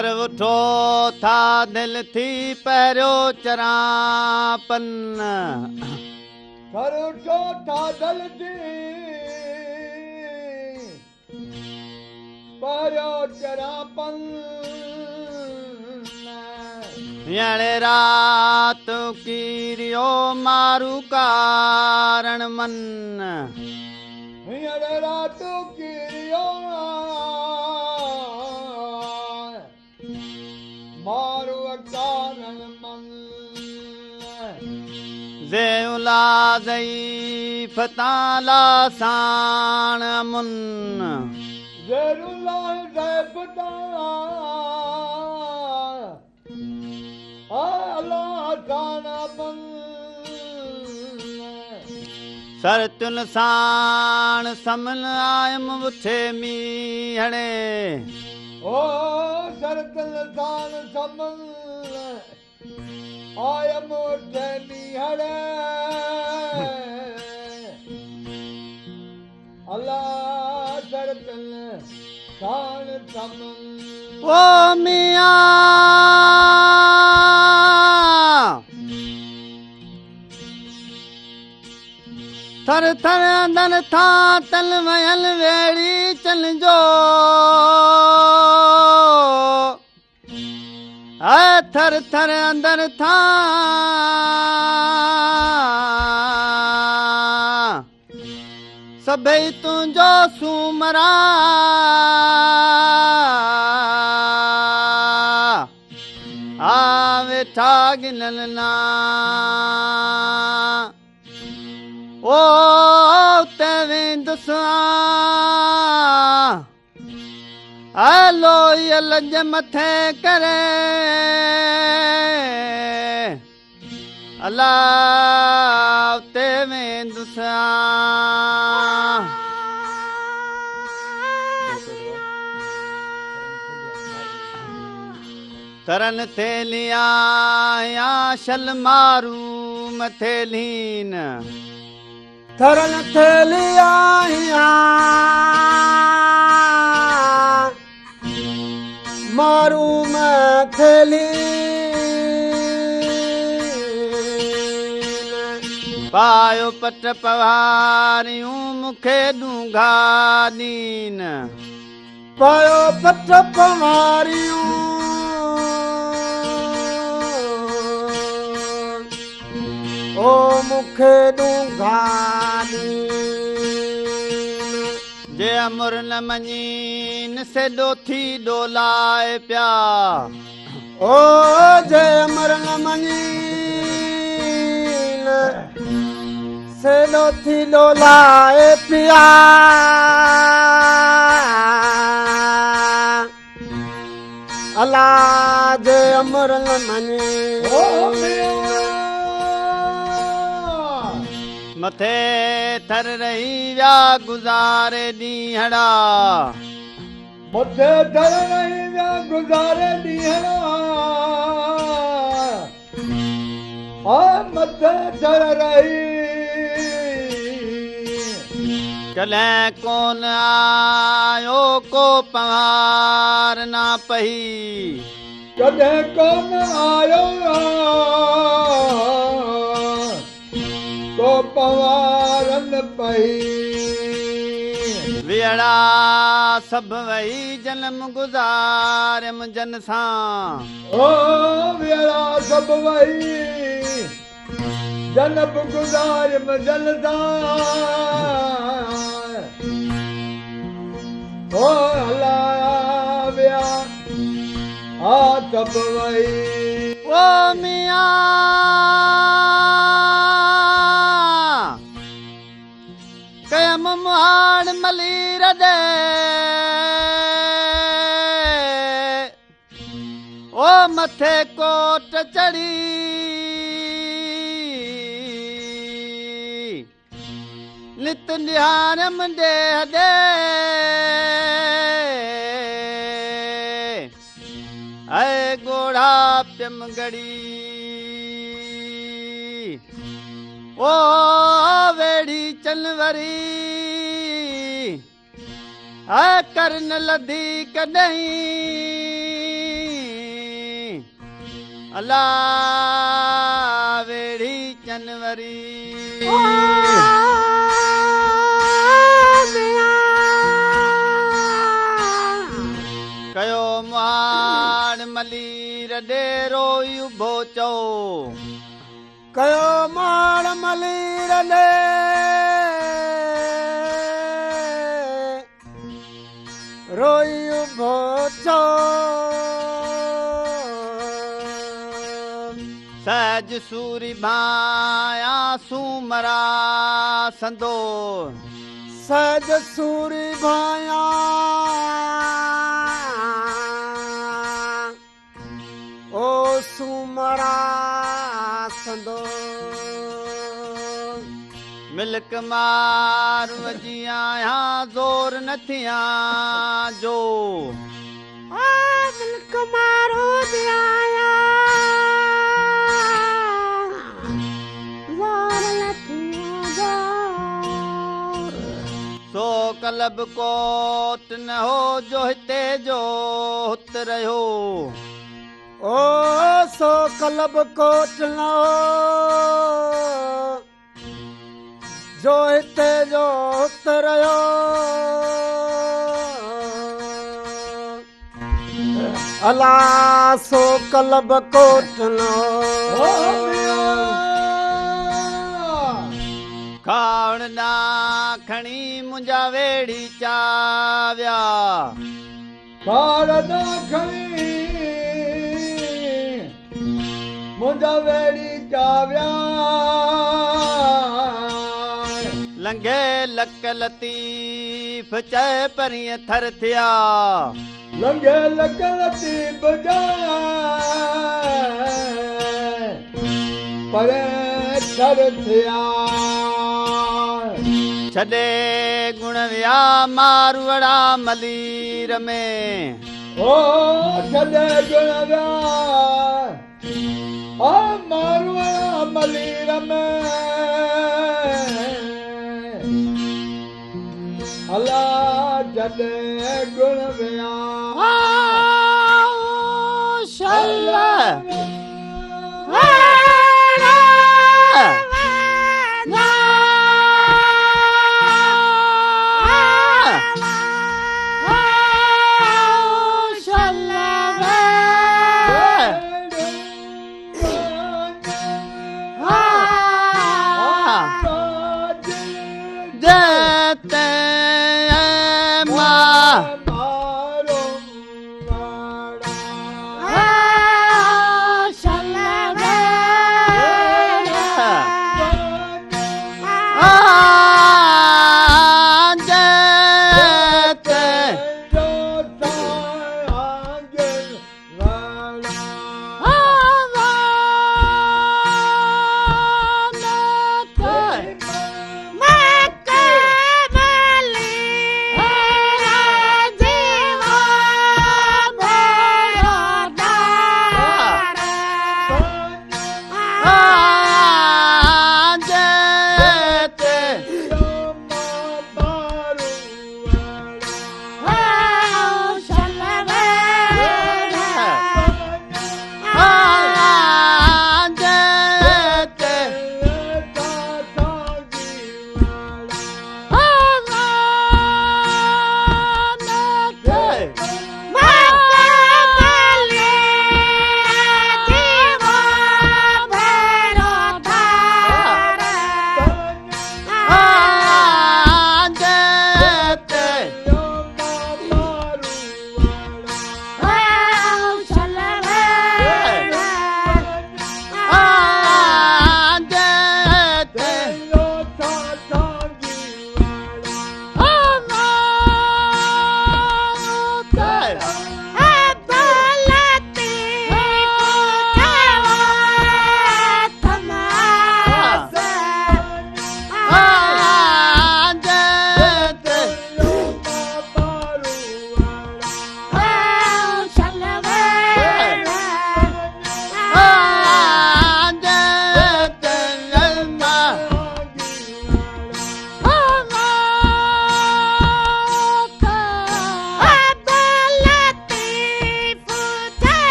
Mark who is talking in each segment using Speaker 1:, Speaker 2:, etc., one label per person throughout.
Speaker 1: पर उठो था दिल थी पहिरियो चरापन
Speaker 2: पर उठो था दिल थी पहिरियो चरापन
Speaker 1: हींअर रात कीरियो मारू कारण मन
Speaker 2: हींअर रात कीरियो मारू कारण मन
Speaker 1: ज़ेउला ज़ईफ़ ताला साण मुन
Speaker 2: ज़ेरुल्ला ज़ैफ़ अल्लाह साण मन
Speaker 1: सरतुल साण समन आयम उठे मीहणे
Speaker 2: ओ सरतुल साण समन आयम उठे मीहणे अल्लाह सरतुल साण समन
Speaker 1: ओ मियां थर थर अंदर था तल वयल वेड़ी चल जो थर थर अंदर था सभई तुंहिंजो सूमरा वेठा गिनल ना ओ ते वेंदुसि लोई लंज मथे करे अल्लाह ते वेंदुसि तरन थेलिया या शल मारू मथेलीन
Speaker 2: थरन थेलिया मारू मथेली
Speaker 1: पायो पट पवारियूं मूंखे डूंघा दीन
Speaker 2: पायो पट पवारियूं ओ मूंखे डूंघा
Speaker 1: जे अमुर न मञीन से डोथी डोलाए पिया
Speaker 2: ओ जे अमुर न मञीन से डोथी डोलाए पिया अल्लाह जे अमुर न मञीन
Speaker 1: मथे थर रही विया गुज़ारे ॾींहड़ा
Speaker 2: मथे थर रही विया गुज़ारे ॾींहड़ा मथे थर रही
Speaker 1: कॾहिं कोन आयो को पवार ना पही
Speaker 2: कॾहिं कोन आयो को पवारन पई
Speaker 1: विहड़ा सभु वही जनम गुज़ारियम जन सां
Speaker 2: ओ विहड़ा सभु वही जनम गुज़ारियम जन सां ओ अल्लाह विया सभु वही
Speaker 1: ओ मियां कयम मुहाड़ मलीर दे ओ मथे कोट चढ़ी नित निहारम देह दे ऐ गोढ़ा प्यम गड़ी ओ वेड़ी चलवरी करन लधी कॾहिं अला वेड़ी चनवरी कयो मुहाड़ मलीर डेरो उभो चओ
Speaker 2: कयो माड़ मलीर ले रोई उभो चो
Speaker 1: सहज सूरी भाया सूमरा संदो
Speaker 2: सज सूरी भाया ओ सुमरा संदो
Speaker 1: मिल्क मार वजिया जोर नथिया जो
Speaker 2: मिल्क मारो दिया
Speaker 1: सो कलब कोट न हो जो हिते जो हुत रहो
Speaker 2: ओ सो कलब कोट न हो जो हिते जो हुत रहियो अला सो कलब कोट न हो
Speaker 1: खावण ना खणी मुंहिंजा वेड़ी चाव्या
Speaker 2: खावण ना खणी मुंहिंजा वेड़ी चाव्या
Speaker 1: लंघे लक लतीफ़ चए परीअं थर थिया
Speaker 2: लंघे लक लतीफ़ परे थर थिया
Speaker 1: छॾे गुण विया मारवड़ा मलीर में
Speaker 2: ओ छॾे गुण विया ओ मारवड़ा मलीर में अला छॾे गुण विया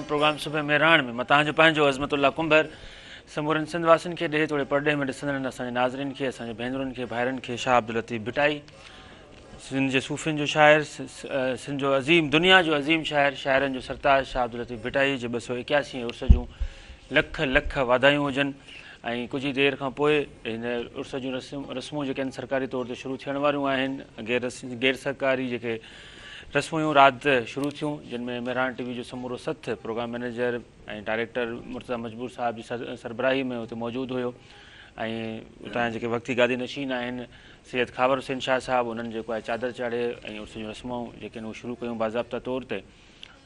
Speaker 3: प्रोग्राम सुबह मेहरान में मां तव्हांजो पंहिंजो अज़मतुल्ला कुंभर समूरनि सिंध वासियुनि खे ॾे थोरे परॾे में ॾिसंदड़ असांजे नाज़रीन खे, असांजे भेनरुनि खे, भाइरनि खे शाह अब्दुल लतीफ़ भिटाई, सिंध जे सूफ़ियुनि जो शाइर, सिंध जो अज़ीम, दुनिया जो अज़ीम शाइर, शाइरनि जो सरताज शाह अब्दुल लतीफ़ भिटाई जे 281 उर्स जूं लख लख वाधायूं हुजनि। ऐं कुझु ई देरि खां पोइ हिन उर्स जूं रस्मूं जेके आहिनि सरकारी तौर ते शुरू थियण वारियूं आहिनि। गैर सरकारी जेके रस्मूं राति शुरू थियूं, जिन में मेहरान टीवी जो समूरो सथ प्रोग्राम मैनेजर ऐं डायरेक्टर मुर्तज़ा मजबूर साहब जी सरबराही में हुते मौजूदु हुयो। ऐं उतां जा जेके वक़्ती गादी नशीन आहिनि सैयद खाबर हुसैन शाह साहब, उन्हनि जेको आहे चादर चाढ़े ऐं उर्स जूं रस्मूं जेके आहिनि उहे शुरू कयूं बाज़ाब्ता तौर ते।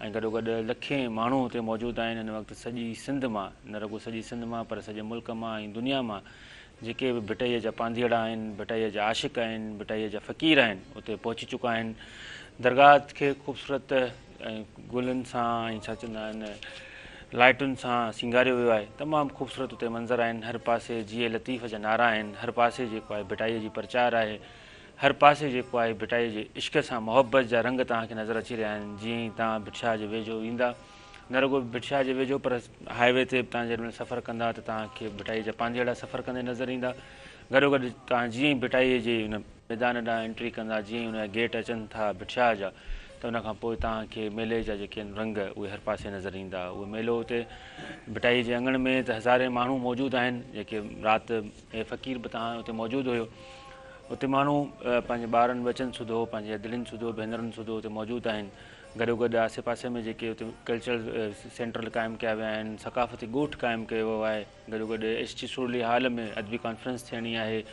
Speaker 3: ऐं गॾोगॾु लखें माण्हू हुते मौजूदु आहिनि हिन वक़्तु सॼी सिंध मां, न रुॻो सॼी सिंध मां पर सॼे मुल्क मां ऐं दुनिया मां जेके बि भिटाईअ जा पांधीअड़ा आहिनि, भिटाईअ जा आशिक़ आहिनि, भिटाईअ जा फ़क़ीर आहिनि, उते पहुची चुका आहिनि। दरगाह खे ख़ूबसूरत ऐं गुलनि सां ऐं छा चवंदा आहिनि लाइटुनि सां सिंगारियो वियो आहे। तमामु ख़ूबसूरत उते मंज़र आहिनि। हर पासे जीअ लतीफ़ जा नारा आहिनि, हर पासे जेको आहे भिटाईअ जी प्रचार आहे, हर पासे जेको आहे भिटाईअ जे इश्क सां मोहबत जा रंग तव्हांखे नज़र अची रहिया आहिनि। जीअं ई तव्हां भिटशाह जे वेझो ईंदा, न रुॻो भिटशाह जे वेझो पर हाईवे ते तव्हां जंहिं महिल सफ़रु कंदा त तव्हांखे भिटाईअ जा पांधीअड़ा सफ़रु कंदे नज़र ईंदा। गॾोगॾु तव्हां जीअं ई भिटाईअ जे हुन मैदान ॾांहुं एंट्री कंदा, जीअं ई हुन जा गेट अचनि था भिटशाह जा, त उनखां पोइ तव्हांखे मेले जा जेके आहिनि रंग उहे हर पासे नज़र ईंदा। उहे मेलो हुते भिटाईअ जे अंगण में त हज़ारे माण्हू मौजूदु आहिनि, जेके राति ऐं फ़क़ीर बि तव्हां हुते मौजूदु हुयो। उते माण्हू पंहिंजे ॿारनि बचनि सुधो, पंहिंजे दिलनि सुधो, भेनरुनि सुधो उते मौजूदु आहिनि। गॾोगॾु आसे पासे में जेके उते कल्चरल सेंटर क़ाइमु कया विया आहिनि, सक़ाफ़ती ॻोठ क़ाइमु कयो वियो आहे। गॾोगॾु एच.टी. सुरली हाल में अदबी कॉन्फ्रेंस थियणी आहे,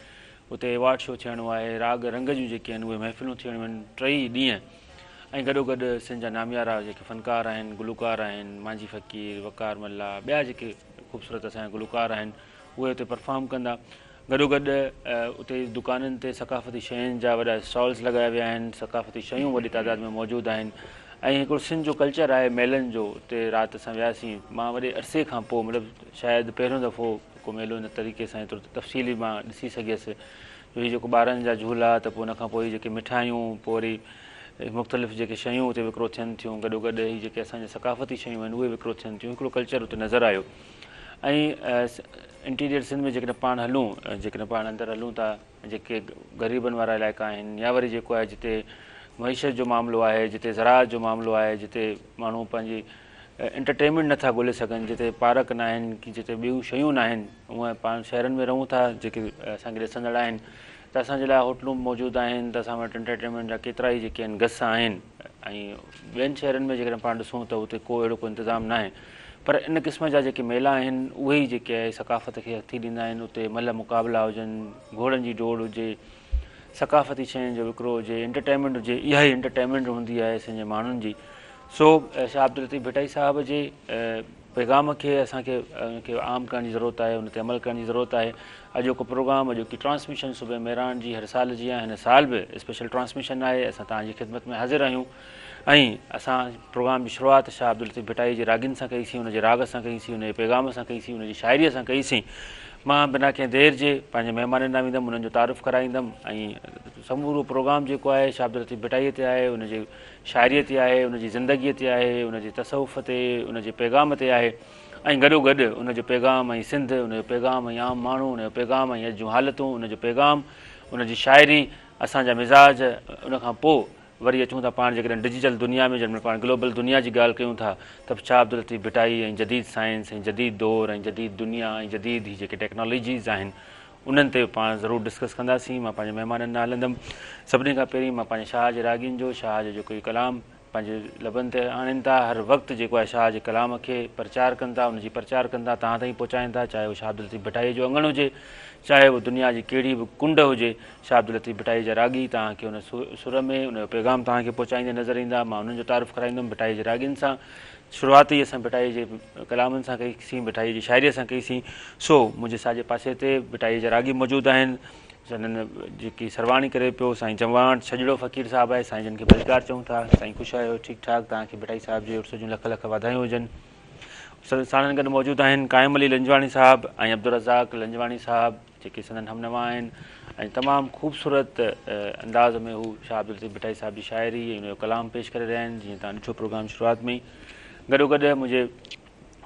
Speaker 3: उते अवॉर्ड शो थियणो आहे, राग रंग जूं जेके आहिनि उहे महफ़िलूं थियणियूं आहिनि 3 ॾींहं। ऐं गॾोगॾु सिंध जा नामियारा जेके फ़नकार आहिनि, गुलूकार आहिनि, मांझी फ़क़ीर, वकार मल्ला, ॿिया जेके ख़ूबसूरत असांजा गुलूकार आहिनि उहे उते परफॉर्म कंदा। गॾोगॾु उते दुकाननि ते सक़ाफ़ती शयुनि जा वॾा स्टॉल्स लॻाया विया आहिनि, सक़ाफ़ती शयूं वॾी तादाद में मौजूदु आहिनि। ऐं हिकिड़ो सिंध जो कल्चर आहे मेलनि जो, उते राति असां वियासीं। मां वॾे अरसे खां पोइ मतिलबु शायदि पहिरियों दफ़ो को मेलो इन तरीक़े सां एतिरो तफ़सीली मां ॾिसी सघियसि। जो हीउ जेको ॿारनि जा झूला, त पोइ उनखां पोइ जेके मिठाइयूं, पोइ वरी मुख़्तलिफ़ जेके शयूं उते विकिरो थियनि थियूं, गॾोगॾु हीअ जेके असांजे सक़ाफ़ती शयूं आहिनि उहे विकिरो थियनि थियूं। हिकिड़ो कल्चर उते नज़र आयो। ऐं इंटीरियर सिंध में जेकॾहिं पाण हलूं, जेकॾहिं पाण अंदरि हलूं था, जेके ग़रीबनि वारा इलाइक़ा आहिनि या वरी जेको आहे जिते मईशत जो मामिलो आहे, जिते ज़राअत जो मामिलो आहे, जिते माण्हू पंहिंजी एंटरटेनमेंट नथा ॻोल्हे सघनि, जिते पार्क न आहिनि, की जिते ॿियूं शयूं न आहिनि, उहा पाण शहरनि में रहूं था जेके असांखे ॾिसंदड़ आहिनि, त असांजे लाइ होटलूं मौजूदु आहिनि, त असां वटि एंटरटेनमेंट जा केतिरा ई जेके आहिनि गस आहिनि। ऐं ॿियनि शहरनि में जेकॾहिं पाण ॾिसूं त उते को अहिड़ो को इंतिज़ामु न आहे। पर इन क़िस्म जा जेके मेला आहिनि उहे ई जेके आहे सक़ाफ़त खे हथी ॾींदा आहिनि। उते मल मुक़ाबला हुजनि, घोड़नि जी डोड़ हुजे, सक़ाफ़ती शयुनि जो विकिरो हुजे, एंटरटेनमेंट हुजे, इहा ई एंटरटेनमेंट हूंदी आहे असांजे माण्हुनि जी। सो शाह अब्दुल लतीफ़ भिटाई साहिब जे पैगाम खे असांखे उनखे आम करण जी ज़रूरत आहे, उन ते अमल करण जी ज़रूरत आहे। अॼोको प्रोग्राम, अॼोकी ट्रांसमिशन सुबुह मेहरान जी हर साल जी आहे, हिन साल बि स्पेशल ट्रांसमिशन आहे। असां तव्हांजी ख़िदमत में हाज़िर आहियूं। ऐं असां प्रोग्राम जी शुरूआति शाह अब्दुल लतीफ़ भिटाई जे रागिनि सां कईसीं, उनजे राग सां कईसीं, उनजे पैगाम सां कईसीं, उनजी शाइरीअ सां कईसीं। मां बिना कंहिं देरि जे पंहिंजे महिमाननि ॾांहुं वेंदुमि, उन्हनि जो तारीफ़ कराईंदुमि। ऐं समूरो प्रोग्राम जेको आहे शाह अब्दुल लतीफ़ भिटाईअ ते आहे, उनजे शाइरीअ ते आहे, उनजी ज़िंदगीअ ते आहे, उनजे तसव्वुफ़ ते, उनजे पैगाम ते आहे। ऐं गॾोगॾु उनजो पैगाम ऐं सिंध, उनजो पैगाम ऐं आम माण्हू, उनजो पैगाम ऐं अॼु जूं हालतूं, उनजो पैगाम, उनजी शाइरी, असांजा मिज़ाज, उनखां पोइ वरी अचूं था पाण जेकॾहिं डिजिटल दुनिया में, जंहिंमें पाण ग्लोबल दुनिया जी ॻाल्हि कयूं था, त शाह अब्दुल लतीफ़ भिटाई ऐं जदीद साइंस ऐं जदीद दौर ऐं जदीद दुनिया ऐं जदीद ही जेके टेक्नोलॉजीज़ आहिनि उन्हनि ते पाण ज़रूरु डिस्कस कंदासीं। मां पंहिंजे महिमाननि ॾांहुं हलंदुमि। सभिनी खां पहिरीं मां पंहिंजे शाह जे रागिनि जो, शाह जो जेको कलाम पंहिंजे लबनि ते आणनि था, हर वक़्तु जेको आहे शाह जे कलाम खे प्रचार कनि था, उनजी प्रचार कनि था, तव्हां ताईं पहुचाइनि था। चाहे उहो शाह अब्दुल लतीफ़ भिटाई जो अंगण हुजे, चाहे उहो दुनिया जी कहिड़ी बि कुंड हुजे, शाह अब्दुल लतीफ़ भिटाई जा रागी तव्हांखे उन सुर में उनजो पैगाम तव्हांखे पहुचाईंदे नज़र ईंदा। मां उन्हनि जो तारीफ़ कराईंदुमि भिटाई जे रागिनि सां। शुरूआती असां भिटाई जे कलामनि सां कईसीं, भिटाई जी शाइरीअ सां कईसीं। सो मुंहिंजे साॼे पासे ते भिटाई जा रागी मौजूदु आहिनि। जननि जेकी सरवाणी करे पियो साईं जवान छजड़ो फ़क़ीर साहिबु आहे, साईं जिन खे बलिकार चऊं था। साईं ख़ुशि आहियो? ठीकु ठाक। तव्हांखे भिटाई साहिब जे उर्स जूं लख लख वाधायूं हुजनि। साणनि गॾु मौजूदु आहिनि क़ाइम अली लंजवाणी साहिबु ऐं अब्दुल रज़ाक लंजवाणी साहिबु, जेके संदन हमनवा आहिनि ऐं तमामु ख़ूबसूरत अंदाज़ में हू शाह अब्दुल लतीफ़ भिटाई साहिब जी शाइरी ऐं हुनजो कलाम पेश करे रहिया आहिनि। जीअं तव्हां ॾिठो प्रोग्राम शुरूआति में ई गॾोगॾु मुंहिंजे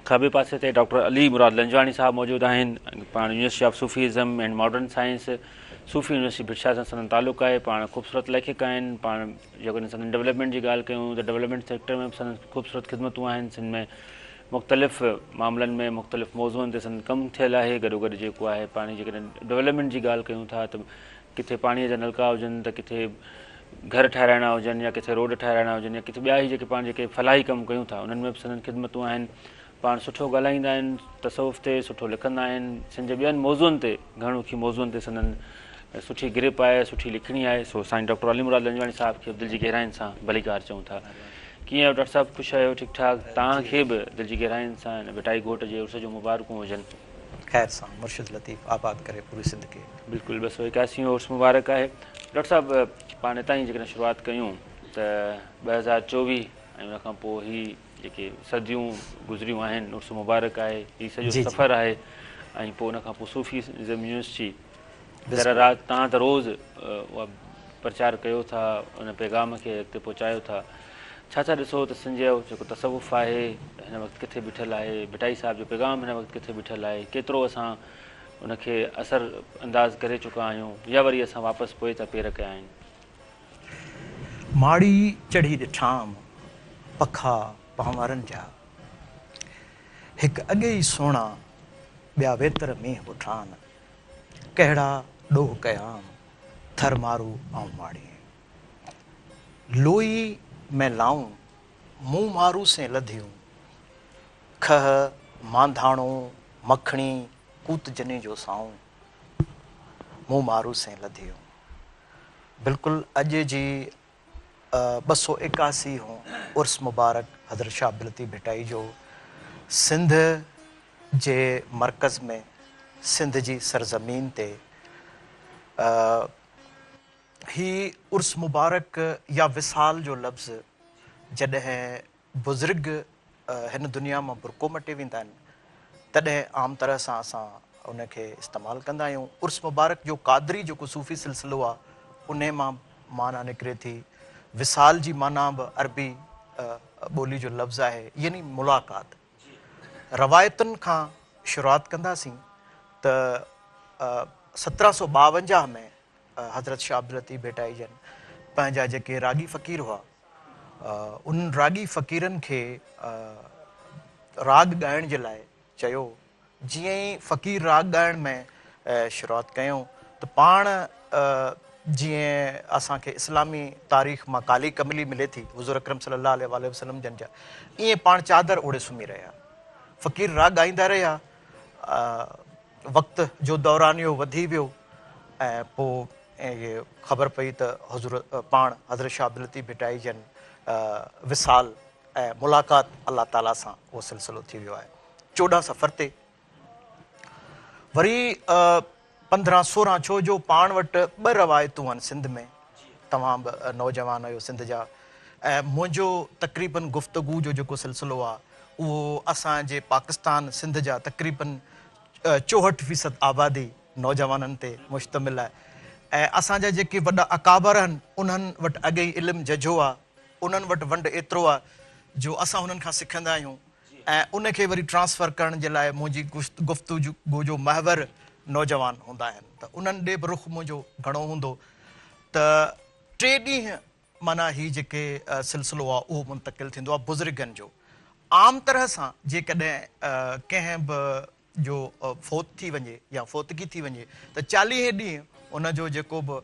Speaker 3: खबे पासे ते डॉक्टर अली मुराद लंजवाणी साहब मौजूदु आहिनि। पाण university of Sufism and modern science Sufi university Bhitshah सां संदन तालुक़ु आहे। पाण ख़ूबसूरत लेखक आहिनि। पाण जेकॾहिं संदन डेवलपमेंट जी ॻाल्हि कयूं त डेवलपमेंट सेक्टर में बि संदन ख़ूबसूरत ख़िदमतूं आहिनि। सिंध में मुख़्तलिफ़ मामलनि में मुख़्तलिफ़ मौज़ूअनि ते संदन कमु थियल आहे। गॾोगॾु जेको आहे पाण जेकॾहिं डेवलपमेंट जी ॻाल्हि कयूं था त किथे पाणीअ जा नलका हुजनि त किथे घर ठाहिराइणा हुजनि या किथे रोड ठाहिराइणा हुजनि या किथे ॿिया ई जेके पाण जेके फलाही कमु कयूं था उन्हनि में बि संदन ख़िदमतूं आहिनि। पाण सुठो ॻाल्हाईंदा आहिनि, तसवुफ़ ते सुठो लिखंदा आहिनि। सिंध जे ॿियनि मौज़ूअनि ते घणोखी मौज़ूअनि ते संदन सुठी गिरिप आहे, सुठी लिखणी आहे। सो साईं डॉक्टर अली मुराद लंजवाणी साहिब खे दिलि जी गहराइनि सां भलीकार चऊं था। कीअं आहियो डॉक्टर साहिबु? ख़ुशि आहियो? ठीकु ठाक? तव्हांखे बि दिलि जी गहराइनि सां हिन भिटाई घोट जे उर्स जो मुबारकूं हुजनि।
Speaker 4: ख़ैर सां मुर्शिद लतीफ़ आबाद करे पूरी सिंध खे।
Speaker 3: बिल्कुलु 281 उर्स मुबारक आहे। डॉक्टर साहिबु पाण हितां ई जेकॾहिं शुरूआति कयूं त 2024 ऐं उनखां पोइ ही जेके सदियूं गुज़रियूं आहिनि, उर्स मुबारक आहे, हीउ सॼो सफ़रु आहे। ऐं पोइ उनखां पोइ सूफ़ीज़म यूनिवर्सिटी दर राति तव्हां त रोज़ु उहा प्रचार कयो था, उन पैगाम खे अॻिते पहुचायो था। छा छा ॾिसो त सिंध जो जेको तसवुफ़ आहे हिन वक़्तु किथे बीठल आहे, भिटाई साहिब जो पैगाम हिन वक़्तु किथे बीठल आहे, केतिरो असां उनखे असरु अंदाज़ करे चुका आहियूं या वरी असां वापसि पोइ था पेर कया आहिनि?
Speaker 4: माड़ी चढ़ी ॾिठाम पखा पांवरनि जा, हिकु अॻे ई सुहिणा ॿिया वेतर में पुठान, कहिड़ा ॾोह कयाम थर मारू ऐं माड़ी, लोई में लाऊं मुंहुं मारू से लधियूं, खह मांधाणो मखणी कूत जने जो साऊं, मुंहुं मारू से लधियूं। बिल्कुलु अॼु जी 281 हो उर्स मुबारक हज़रत शाह अब्दुल लतीफ़ भिटाई जो सिंध जे मरकज़ में, सिंध जी सरज़मीन ते ही उर्स मुबारक या विसाल जो लफ़्ज़ जॾहिं बुज़ुर्ग हिन दुनिया मां बुरको मटे वेंदा आहिनि तॾहिं आम तरह सां असां उनखे इस्तेमालु कंदा आहियूं। उर्स मुबारक जो क़ादरी जेको सूफ़ी सिलसिलो आहे उन मां माना निकिरे थी। विसाल जी माना बि अरबी ॿोली जो लफ़्ज़ आहे, यानी मुलाक़ात। रवायतुनि खां शुरूआति कंदासीं त 1752 में हज़रत शाह अब्दुल लतीफ़ भिटाई जन पंहिंजा जेके रागी फ़क़ीर हुआ उन रागी फ़क़ीरनि खे राग ॻाइण जे लाइ चयो। जीअं ई फ़क़ीर राग ॻाइण में शुरूआति कयूं त पाण जीअं असांखे इस्लामी तारीख़ मां काली कमली मिले थी हुज़ूर अकरम सल्लल्लाहु अलैहि वसल्लम जन जा, ईअं पाण चादर ओढ़े सुम्ही रहिया, फ़क़ीर राग ॻाईंदा रहिया। वक़्त जो दौरान इहो वधी वियो ऐं पोइ इहे ख़बर पई त हुज़ूर पाण हज़रत शाह अब्दुल लतीफ़ भिटाई जन विसाल ऐं मुलाक़ात अलाह ताला सां उहो सिलसिलो थी वियो आहे। 14 सफ़र ते वरी 15-16 छो जो पाण वटि 2 रवायतूं आहिनि सिंध में, तव्हां बि नौजवान आहियो सिंध जा, ऐं मुंहिंजो तक़रीबन गुफ़्तगू जो जेको सिलसिलो आहे उहो असांजे पाकिस्तान सिंध जा तक़रीबन 64% आबादी नौजवाननि ते मुश्तमिल आहे। ऐं असांजा जेके वॾा अकाबर आहिनि उन्हनि वटि अॻे ई इल्मु जझो आहे, उन्हनि वटि वंड एतिरो आहे जो असां उन्हनि खां सिखंदा आहियूं ऐं उनखे वरी ट्रांसफ़र करण जे लाइ मुंहिंजी गुफ़्तगू जो महवर नौजवान हूंदा आहिनि, त उन्हनि ॾे बि रुख़ मुंहिंजो घणो हूंदो। त 3 ॾींहं माना ही जेके सिलसिलो आहे उहो मुंतक़िल थींदो आहे बुज़ुर्गनि जो। आम तरह सां जेकॾहिं कंहिं बि जो फ़ौत थी वञे या फ़ौतगी थी वञे त 40 ॾींहं उनजो जेको बि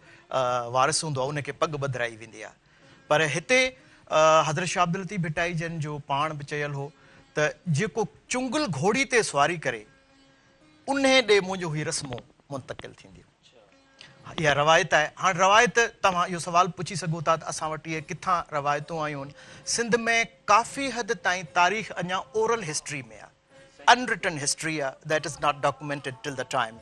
Speaker 4: वारिस हूंदो आहे उनखे पग ॿधाई वेंदी आहे। पर हिते हज़रत शाह अब्दुल लतीफ़ भिटाई जन जो पाण बि चयल हो त जेको चुंगल घोड़ी ते सवारी करे उन ॾे मुंहिंजो ही रस्मूं मुंतक़िल थींदियूं। इहा रवायत आहे। हाणे रवायत तव्हां इहो सुवालु पुछी सघो था त असां वटि इहे किथां रवायतूं आयूं आहिनि। सिंध में काफ़ी हद ताईं तारीख़ अञा ओरल हिस्ट्री में आहे, अनरिटन हिस्ट्री आहे, that is not documented till the time.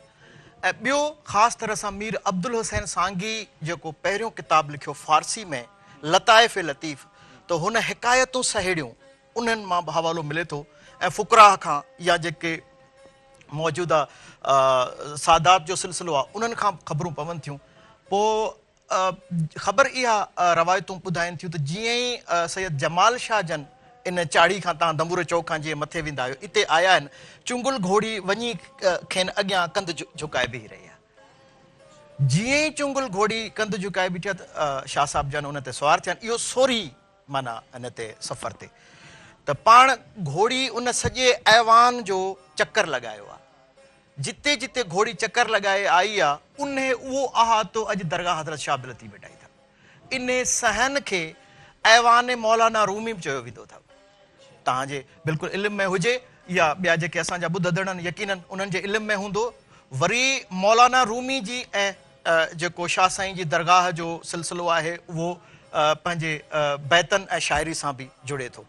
Speaker 4: ऐं ॿियो ख़ासि तरह सां मीर अब्दुल हुसैन सांगी जेको पहिरियों किताबु लिखियो फ़ारसी में लताइफ़ लतीफ़, त हुन हिकायतूं सहेड़ियूं उन्हनि मां बि हवालो मिले थो ऐं फ़ुक़रा खां या जेके मौजूदा सादात जो सिलसिलो आहे उन्हनि खां ख़बरूं पवनि थियूं। पोइ ख़बर इहा रवायतूं ॿुधाइनि थियूं त जीअं ई सैयद जमाल शाह जन इन चाढ़ी खां तव्हां दंबूर चौक खां जीअं मथे वेंदा आहियो, इते आया आहिनि, चुंगुल घोड़ी वञी खेनि अॻियां कंधु झुकाए बीही रही आहे। जीअं ई चुंगुल घोड़ी कंधु झुकाए बीठी आहे त शाह साहिब जन उन ते सुवार थिया आहिनि। इहो सोरी माना इन ते सफ़र ते त पाण घोड़ी उन सॼे ऐवान जो चकर लॻायो आहे। जिते जिते घोड़ी चकर लॻाए आई आहे उहो अहातो अॼु दरगाह हज़रत शाह अब्दुल लतीफ़ भिटाई अथव। इन सहन खे ऐवान मौलाना रूमी बि चयो वेंदो अथव। तव्हांजे बिल्कुलु इल्म में हुजे या ॿिया जेके असांजा ॿुधंदड़ आहिनि यकीनन उन्हनि जे इल्म में हूंदो। वरी मौलाना रूमी जी ऐं जेको शाह साईं जी दरगाह जो सिलसिलो आहे उहो पंहिंजे बैतन ऐं शाइरी सां बि जुड़े थो।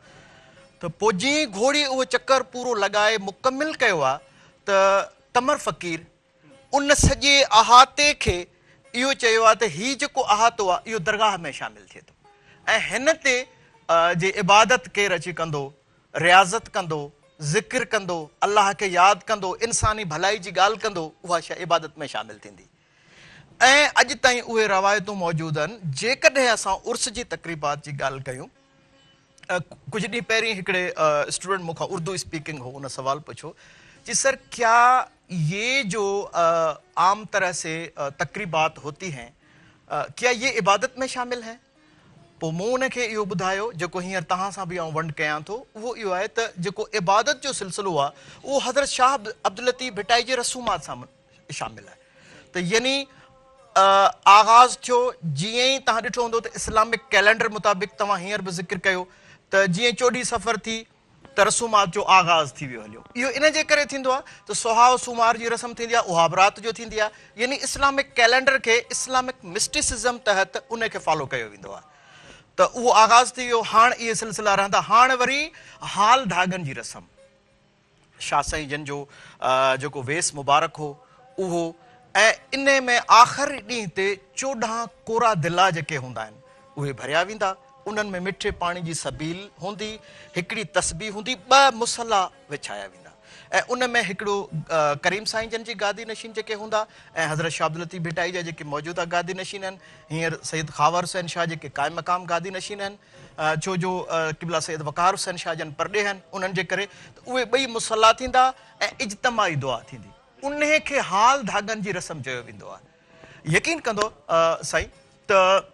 Speaker 4: त पोइ जीअं घोड़ी उहो चकर पूरो लॻाए मुकमिल कयो आहे त तमर फ़क़ीर उन सॼे अहाते खे इहो चयो आहे त हीउ जेको अहातो आहे इहो दरगाह में शामिलु थिए थो ऐं हिन ते जे इबादत केरु अची कंदो, रियाज़त कंदो, ज़िक्र कंदो, अलाह खे यादि कंदो, इंसानी भलाई जी ॻाल्हि कंदो, उहा शइ इबादत में शामिलु थींदी। ऐं अॼु ताईं उहे रवायतूं मौजूदु आहिनि। जेकॾहिं असां उर्स जी तक़रीबात जी ॻाल्हि कयूं, कुझु ॾींहं पहिरीं हिकिड़े स्टूडेंट मूंखां उर्दू स्पीकिंग हो, उन सवाल पुछो कि सर क्या ये जो आम तरह से तक़रीबात होती हैं क्या ये इबादत में शामिल हैं? पोइ मूं उनखे इहो ॿुधायो जेको हींअर तव्हां सां बि आउं वंड कयां थो, उहो इहो आहे त जेको इबादत जो सिलसिलो आहे उहो हज़रत शाह अब्दुल लतीफ़ भिटाई जे रसूमात सां शामिलु आहे। त यानी आगाज़ थियो जीअं ई तव्हां ॾिठो हूंदो त इस्लामिक कैलेंडर मुताबिक़ तव्हां हींअर बि ज़िक्र कयो त जीअं 14 सफ़र थी त रसूमात जो आगाज़ थी वियो हलियो। इहो इन जे करे थींदो आहे त सुहाव सूमार जी रस्म थींदी आहे, उहा राति जो थींदी आहे। यानी इस्लामिक कैलेंडर खे इस्लामिक मिस्टिसिज़म तहत उनखे फॉलो कयो वेंदो आहे। त उहो आगाज़ थी वियो। हाणे इहे सिलसिला रहंदा। हाणे वरी हाल धागनि जी रस्म, शाह साईं जन जो जेको वेस मुबारक हो उहो, ऐं इन में आख़िरी ॾींहं ते 14 कोरा दिला जेके हूंदा आहिनि उहे भरिया वेंदा। उन्हनि में मिठे पाणी जी सबील हूंदी, हिकिड़ी तस्बीह हूंदी, 2 मुसला विछाया वेंदा ऐं उन में हिकिड़ो करीम साईं जन जी गादी नशीन जेके हूंदा ऐं हज़रत शाह अब्दुल लतीफ़ भिटाई जा जेके मौजूदा गादी नशीन आहिनि, हींअर सैयद ख़ावर हुसैन शाह जेके क़ाइम मक़ाम गादी नशीन आहिनि, छो जो क़िबला सैयद वक़ार हुसैन शाह जन परॾे आहिनि, उन्हनि जे करे उहे 2 मुसला थींदा ऐं इज्तमाही दुआ थींदी। उन खे हाल धागनि जी रस्म चयो वेंदो आहे। यकीन कंदो साईं त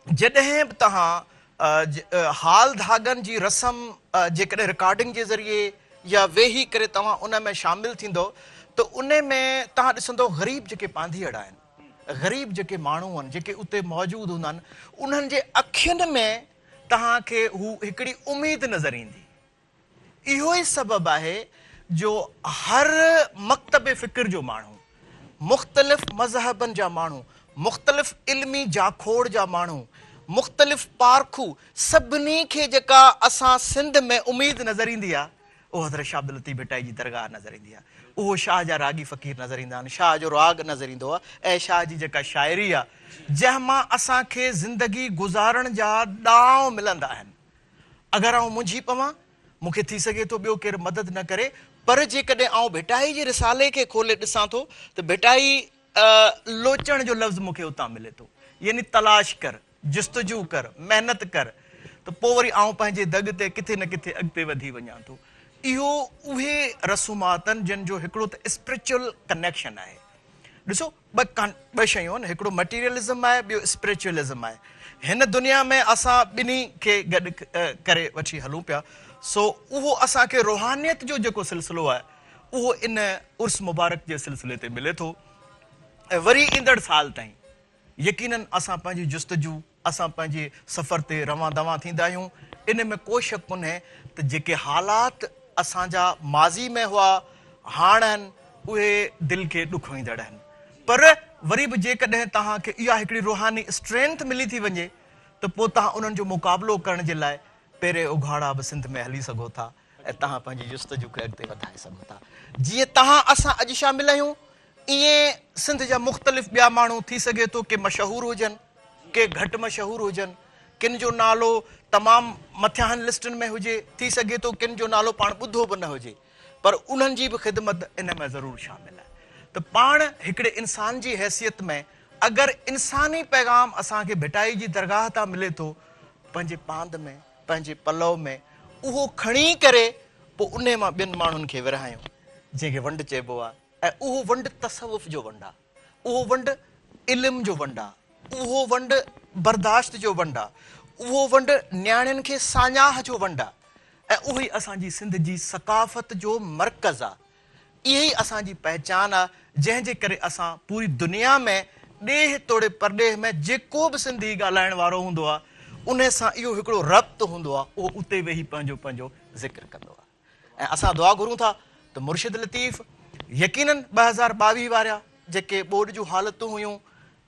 Speaker 4: जॾहिं बि तव्हां हाल धागनि जी रस्म जेकॾहिं रिकॉर्डिंग जे ज़रिए या वेही करे तव्हां उन में शामिलु थींदो त उन में तव्हां ॾिसंदो ग़रीब जेके पांधीअड़ आहिनि, ग़रीब जेके माण्हू आहिनि जेके उते मौजूदु हूंदा आहिनि, उन्हनि जे अखियुनि में तव्हांखे हू हिकिड़ी उमेद नज़र ईंदी। इहो ई सबबु आहे जो हर मकतब फ़िक्र जो माण्हू, मुख़्तलिफ़ मज़हबनि जा माण्हू, मुख़्तलिफ़ इल्मी जाखोड़ जा माण्हू, मुख़्तलिफ़ पारखू, सभिनी खे जेका असां सिंध में उमेद नज़र ईंदी आहे उहो हज़रत शाह अब्दुल लतीफ़ भिटाई जी दरगाह नज़र ईंदी आहे। उहो शाह जा रागी फ़क़ीर नज़र ईंदा आहिनि, शाह जो राग नज़र ईंदो आहे ऐं शाह जी जेका शाइरी आहे जंहिंमां असांखे ज़िंदगी गुज़ारण जा ॾांव मिलंदा आहिनि। अगरि आउं मुंझी पवां, मूंखे थी सघे थो ॿियो केरु मदद न करे, पर जेकॾहिं आउं भिटाई जे रिसाले खे खोले ॾिसां थो त भिटाई लोचण जो लफ़्ज़ मूंखे उतां मिले थो। यानी तलाश कर, जस्तजू कर, महिनत कर, त पोइ वरी आउं पंहिंजे दग ते किथे न किथे अॻिते वधी वञां थो। इहो उहे रसूमात आहिनि जिन जो हिकिड़ो त स्पिरिचुअल कनेक्शन आहे। ॾिसो ॿ शयूं आहिनि, हिकिड़ो मटीरियलिज़म आहे, ॿियो स्पिरिचुअलिज़म आहे। हिन दुनिया में असां ॿिन्ही खे गॾु करे वठी हलूं पिया। सो उहो असांखे रुहानियत जो जेको सिलसिलो आहे उहो इन उर्स मुबारक जे सिलसिले ते मिले थो। ऐं वरी ईंदड़ साल ताईं यकीनन असां पंहिंजी जुस्तजू, असां पंहिंजे सफ़र ते रवां दवां थींदा आहियूं। इन में को शक कोन्हे त जेके हालात असांजा माज़ी में हुआ हाणे आहिनि उहे दिलि खे ॾुखोईंदड़ आहिनि। पर वरी बि जेकॾहिं तव्हांखे इहा हिकिड़ी रुहानी स्ट्रेंथ मिली थी वञे त पोइ तव्हां उन्हनि जो मुक़ाबिलो करण जे लाइ पहिरें उघाड़ा बि सिंध में हली सघो था ऐं तव्हां पंहिंजी जुस्तजू खे अॻिते वधाए सघो था। जीअं तव्हां असां अॼु शामिल आहियूं ईअं सिंध जा मुख़्तलिफ़ ॿिया माण्हू थी सघे थो के मशहूरु हुजनि, के घटि मशहूरु हुजनि, किन जो नालो तमामु मथियां लिस्टनि में हुजे, थी सघे थो किन जो नालो पाण ॿुधो बि न हुजे, पर उन्हनि जी बि ख़िदमत इन में ज़रूरु शामिल आहे। त पाण हिकिड़े इंसान जी हैसियत में अगरि इंसानी पैगाम असांखे भिटाई जी दरगाह तां मिले थो, पंहिंजे पांद में, पंहिंजे पलव में, उहो खणी करे पोइ उन मां ॿियनि माण्हुनि खे विरहायूं, जंहिंखे वंड चइबो आहे। ऐं उहो वंड तसवुफ़ जो वंड आहे, उहो वंड इल्म जो वंड आहे, उहो वंड बर्दाश्त जो वंड आहे, उहो वंड न्याणियुनि खे साञाह जो वंड आहे। ऐं उहो ई असांजी सिंध जी सकाफ़त जो मर्कज़ आहे। इहा ई असांजी पहचान आहे, जंहिंजे करे असां पूरी दुनिया में ॾेह तोड़े परॾेह में जेको बि सिंधी ॻाल्हाइण वारो हूंदो आहे उन सां इहो हिकिड़ो रब्त हूंदो आहे, उहो उते वेही पंहिंजो पंहिंजो ज़िक्र कंदो आहे। ऐं असां दुआ घुरूं था त मुर्शिद लतीफ़ यकीननि 2022 वारा जेके ॿोॾ जूं हालतूं हुयूं,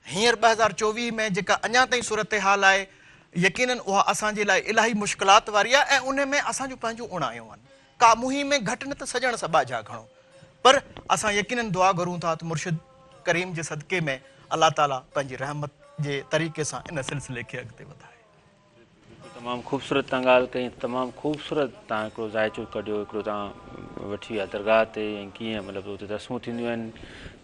Speaker 4: हींअर 2024 में जेका अञा ताईं सूरत हाल आहे, यकीननि उहा असांजे लाइ इलाही मुश्किलात वारी आहे। ऐं उन में असांजो पंहिंजो उणायूं आहिनि, का मुहिम में घटि न त सॼण सबा जा घणो, पर असां यकीननि दुआ घुरूं था त मुर्शिद करीम जे सदके में अलाह ताला पंहिंजी रहमत जे तरीक़े सां इन सिलसिले खे अॻिते वधाए।
Speaker 3: तमामु ख़ूबसूरत तव्हां ॻाल्हि कई, तमामु ख़ूबसूरत तव्हां हिकिड़ो ज़ाइचो कढियो, हिकिड़ो तव्हां वठी विया दरगाह ते, ऐं कीअं मतिलबु उते रस्मूं थींदियूं आहिनि,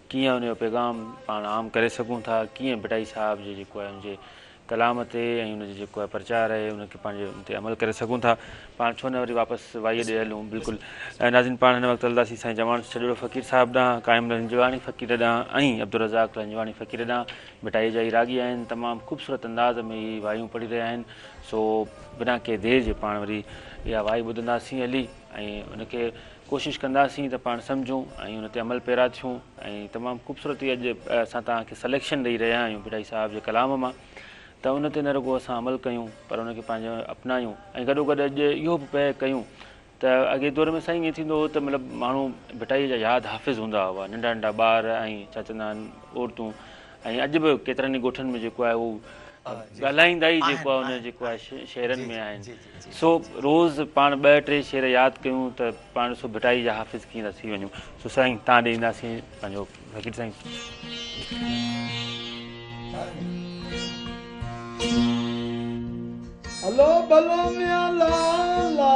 Speaker 3: कीअं उनजो पैगाम पाण आम करे सघूं था, कीअं भिटाई साहिब जो जेको आहे उनजे कलाम ते ऐं उनजो जेको आहे प्रचार आहे उनखे पंहिंजे उन ते अमल करे सघूं था। पाण छो न वरी वापसि वाईअ ॾे हलूं। बिल्कुलु। ऐं नाज़रीन, पाण हिन वक़्तु हलंदासीं साईं जमाल छॾियो फ़क़ीर साहिब ॾांहुं, क़ाइम रंजवाणी फ़क़ीर ॾांहुं ऐं अब्दुल रज़ाक रंजवाणी फ़क़ीर ॾांहुं। भिटाई जा ई रागी आहिनि, तमामु ख़ूबसूरत अंदाज़ में इहे वायूं पढ़ी रहिया आहिनि। सो बिना के देरि जे पाण वरी इहा वाई ॿुधंदासीं हली, ऐं उनखे कोशिशि कंदासीं त पाण सम्झूं ऐं उन ते अमल पैरा थियूं। ऐं तमामु ख़ूबसूरती अॼु असां तव्हांखे सलेक्शन ॾेई रहिया आहियूं भिटाई साहिब जे कलाम मां, त उन ते न रुॻो असां अमल कयूं पर उनखे पंहिंजो अपनायूं। ऐं गॾोगॾु अॼु इहो बि पए कयूं त अॻे दौर में साईं ईअं थींदो हो त मतिलबु माण्हू भिटाई जा यादि हाफ़िज़ हूंदा हुआ, नंढा नंढा ॿार ऐं छा चवंदा आहिनि औरतूं, ऐं अॼु बि केतिरनि ई ॻोठनि में जेको आहे उहो ॻाल्हाईंदा ई जेको आहे उन जेको आहे शहरनि में आहिनि। सो रोज़ु पाण 2-3 शेर यादि कयूं त पाण ॾिसो भिटाई जा हाफ़िज़ कीअं था थी वञूं। सो साईं तव्हां ॾे ईंदासीं पंहिंजो फ़क़ीर साईं।
Speaker 1: हलो भलो मियां लाला,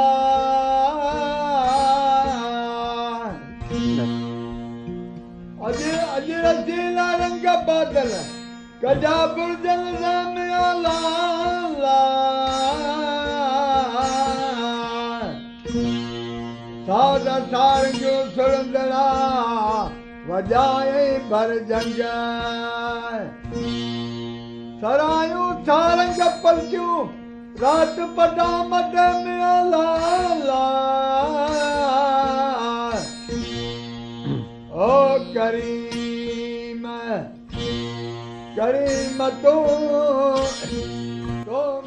Speaker 1: अॼु रसीला रंग बादल कजा बुर्जन मियां लाला, सादा सारंगियो सुरंदड़ा वजाए भर जंग, सरायूं सारंग पलटियूं रात पटामत में लाला, ओ करीम करीम तो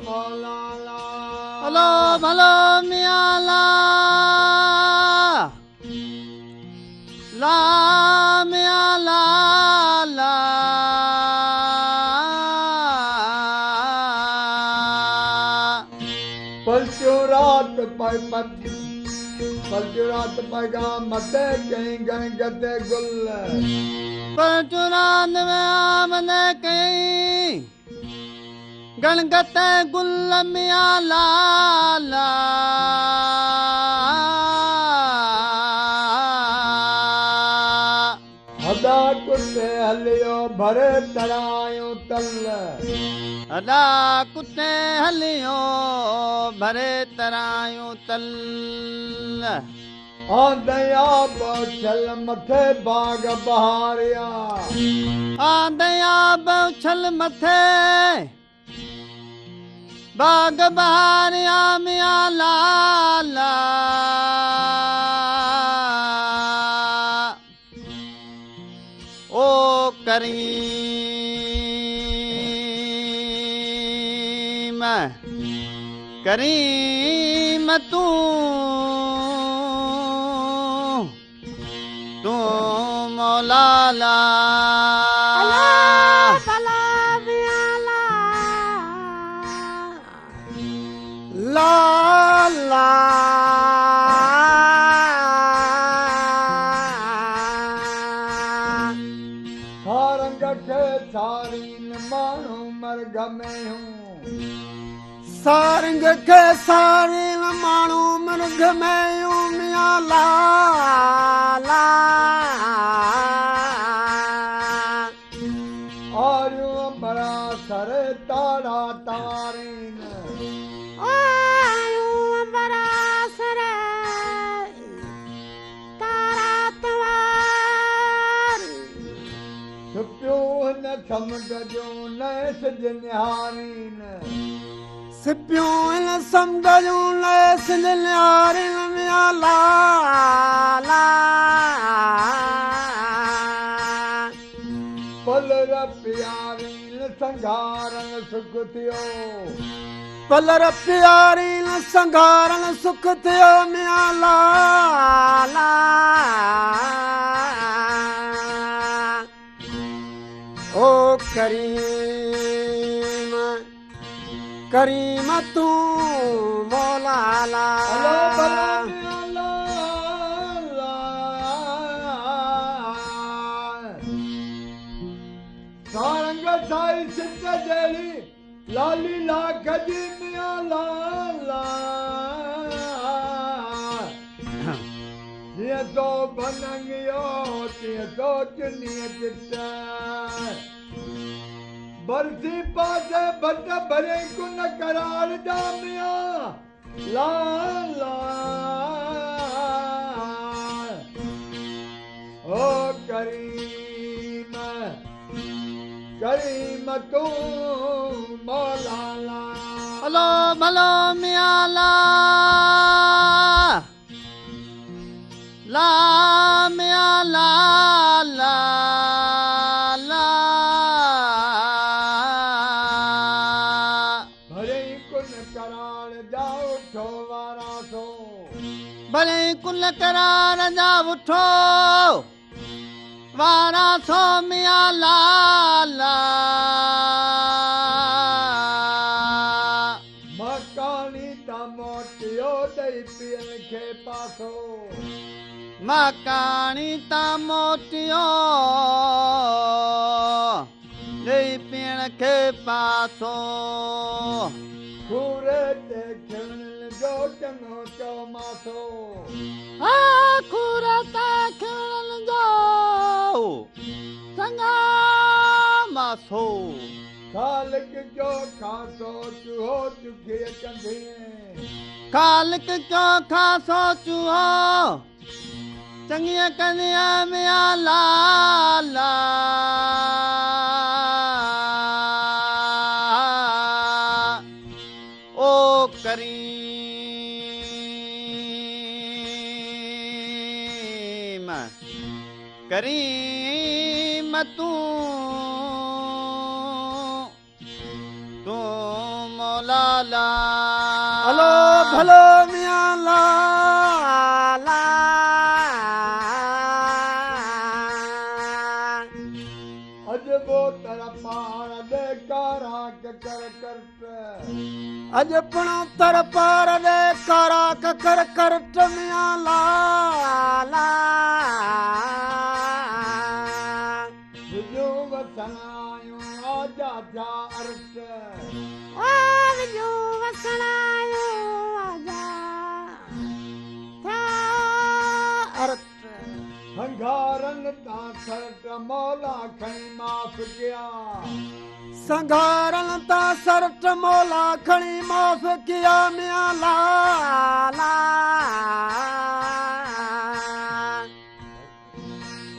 Speaker 1: मौला ला। हलो भलो मियां ला ला मियां ला ला, रात पैगा मते कहीं गणगते गुल, रात में आमने कहीं गणगते गुल मियां लाला, हदा कुते हलियो भरे तरायूं तल, अदा कुते हलियो भरे तरायूं तल, आंदया बौछल मथे बाग बहारिया, आंदया बौछल मथे बाग बहारिया मियां लाला, ओ करीम करीम तू मौला ला, ला ला सारंग के सारी माण्हू मर्ग में हूँ, सारंग के सारी माण्हू मर्ग में हूँ मियां ला ला, आरियूं बरा सर तारा तारीन, आरियूं बरा सुपियो हिन समुंड जो न सिज निहारीन
Speaker 2: सिपियूं हिन समुंड जूं न सिज निहारीन मिया लाला
Speaker 1: पलर प्यारीन संघारन सुख थियो
Speaker 2: पलर प्यारीन संघारन सुख थियो मिया लाला ओ करीम करीम तू मौला ला
Speaker 1: सारंग साई सिट जहिड़ी लाली लाख जी मिया लाला जीअं तो बनंगियो तीअं तो चुनीअ चिट बरसी पासे भट भरे कुन करार जा मिया लाला ओ करीम करीम तू मौला ला
Speaker 2: हलो भलो मिया ला ला मिया ला ला ला
Speaker 1: भरे कुन करार जा उठो वारा सो
Speaker 2: भले कुल करार जा उठो वारा सो मिया लाला
Speaker 1: मकानी ता मोटियो दई पियन खे पासो
Speaker 2: मकानी ता मोटियो दई पियण खे पासो
Speaker 1: खूरे ते खिलण जो चङो चौमासो
Speaker 2: खुरता खिलण जो संगा मासो
Speaker 1: खालिक जो खासो चूहो चुखे कंधे
Speaker 2: खालिक जो खासो चूहो चङीअ कंदिया मिया लाला ओ करीम करीम तू मौला ला हलो भलो मिया लाला
Speaker 1: अजबो तरपार दे काराक कर करट
Speaker 2: अजपणो तरपार दे काराक कर करट मिया लाला
Speaker 1: विजो वसनायो आजा जा अर्थ
Speaker 2: विजो वसनायो आजा अर्थ
Speaker 1: संघारन ता सरट मौला खणी माफ किया
Speaker 2: संघारन ता सरट मौला खणी माफ किया मिया लाला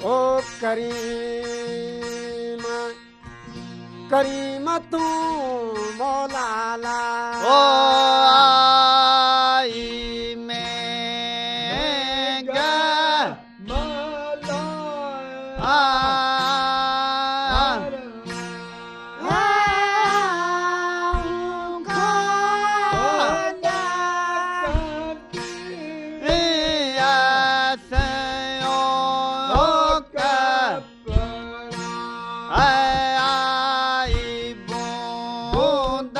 Speaker 2: ओ करीम करीम तू मौला ला ओ आई में गा
Speaker 1: मौला
Speaker 2: आई बूंद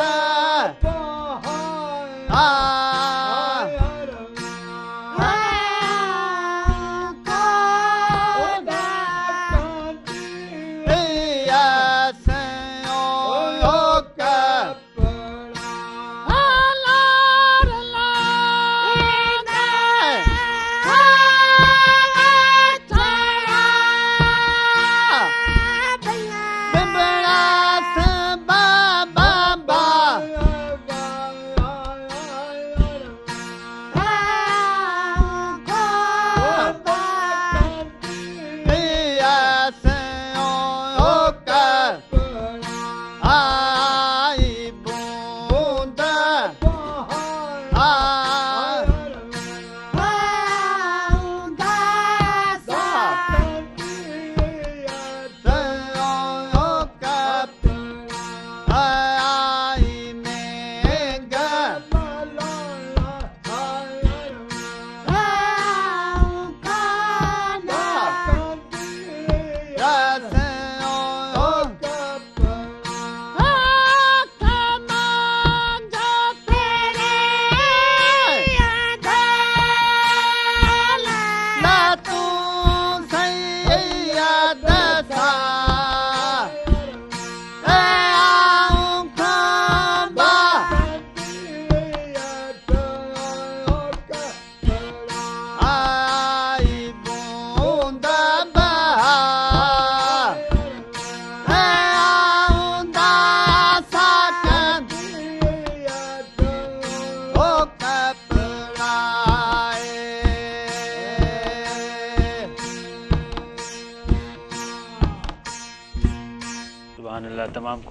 Speaker 3: सुभान अल्लाह, तमामु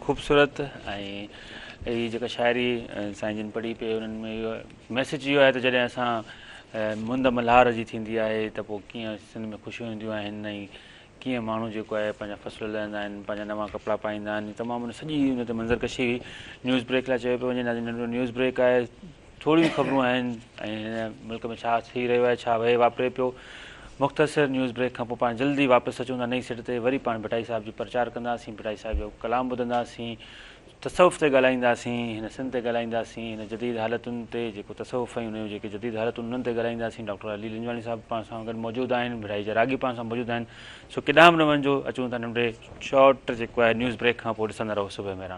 Speaker 3: ख़ूबसूरत। ऐं हीअ जेका शाइरी साईं जिन पढ़ी पिए उन्हनि में इहो मैसेज इहो आहे त जॾहिं असां मुंद मल्हार जी थींदी आहे त पोइ कीअं सिंध में ख़ुशियूं ईंदियूं आहिनि ऐं कीअं माण्हू जेको आहे पंहिंजा फसल लहंदा आहिनि, पंहिंजा नवां कपिड़ा पाईंदा आहिनि। तमामु सॼी हुन ते मंज़रकशी हुई। न्यूज़ ब्रेक लाइ चयो पियो वञे, नंढिड़ो न्यूज़ ब्रेक आहे, थोरियूं ख़बरूं आहिनि ऐं हिन मुल्क में छा थी रहियो आहे, छा वहे वापरे पियो। मुख़्तसिर न्यूज़ ब्रेक खां पोइ पाण जल्दी वापसि अचूं था नई सिट ते, वरी पाण भटाई साहिब जी प्रचार कंदासीं, भटाई साहिब जो कलाम ॿुधंदासीं, तसवुफ़ ते ॻाल्हाईंदासीं, हिन सिंध ते ॻाल्हाईंदासीं, हिन जदीद हालतुनि ते जेको तसवुफ़ ऐं हुनजो जेके जदीद हालतुनि उन्हनि ते ॻाल्हाईंदासीं। डॉक्टर अली लिंजवानी साहिब पाण सां गॾु मौजूदु आहिनि, भटाई जा रागी पाण सां मौजूदु आहिनि। सो केॾांहुं बि न वञिजो, अचूं था नंढे शॉर्ट जेको आहे न्यूज़ ब्रेक खां पोइ ॾिसंदा रहो सुबुह में।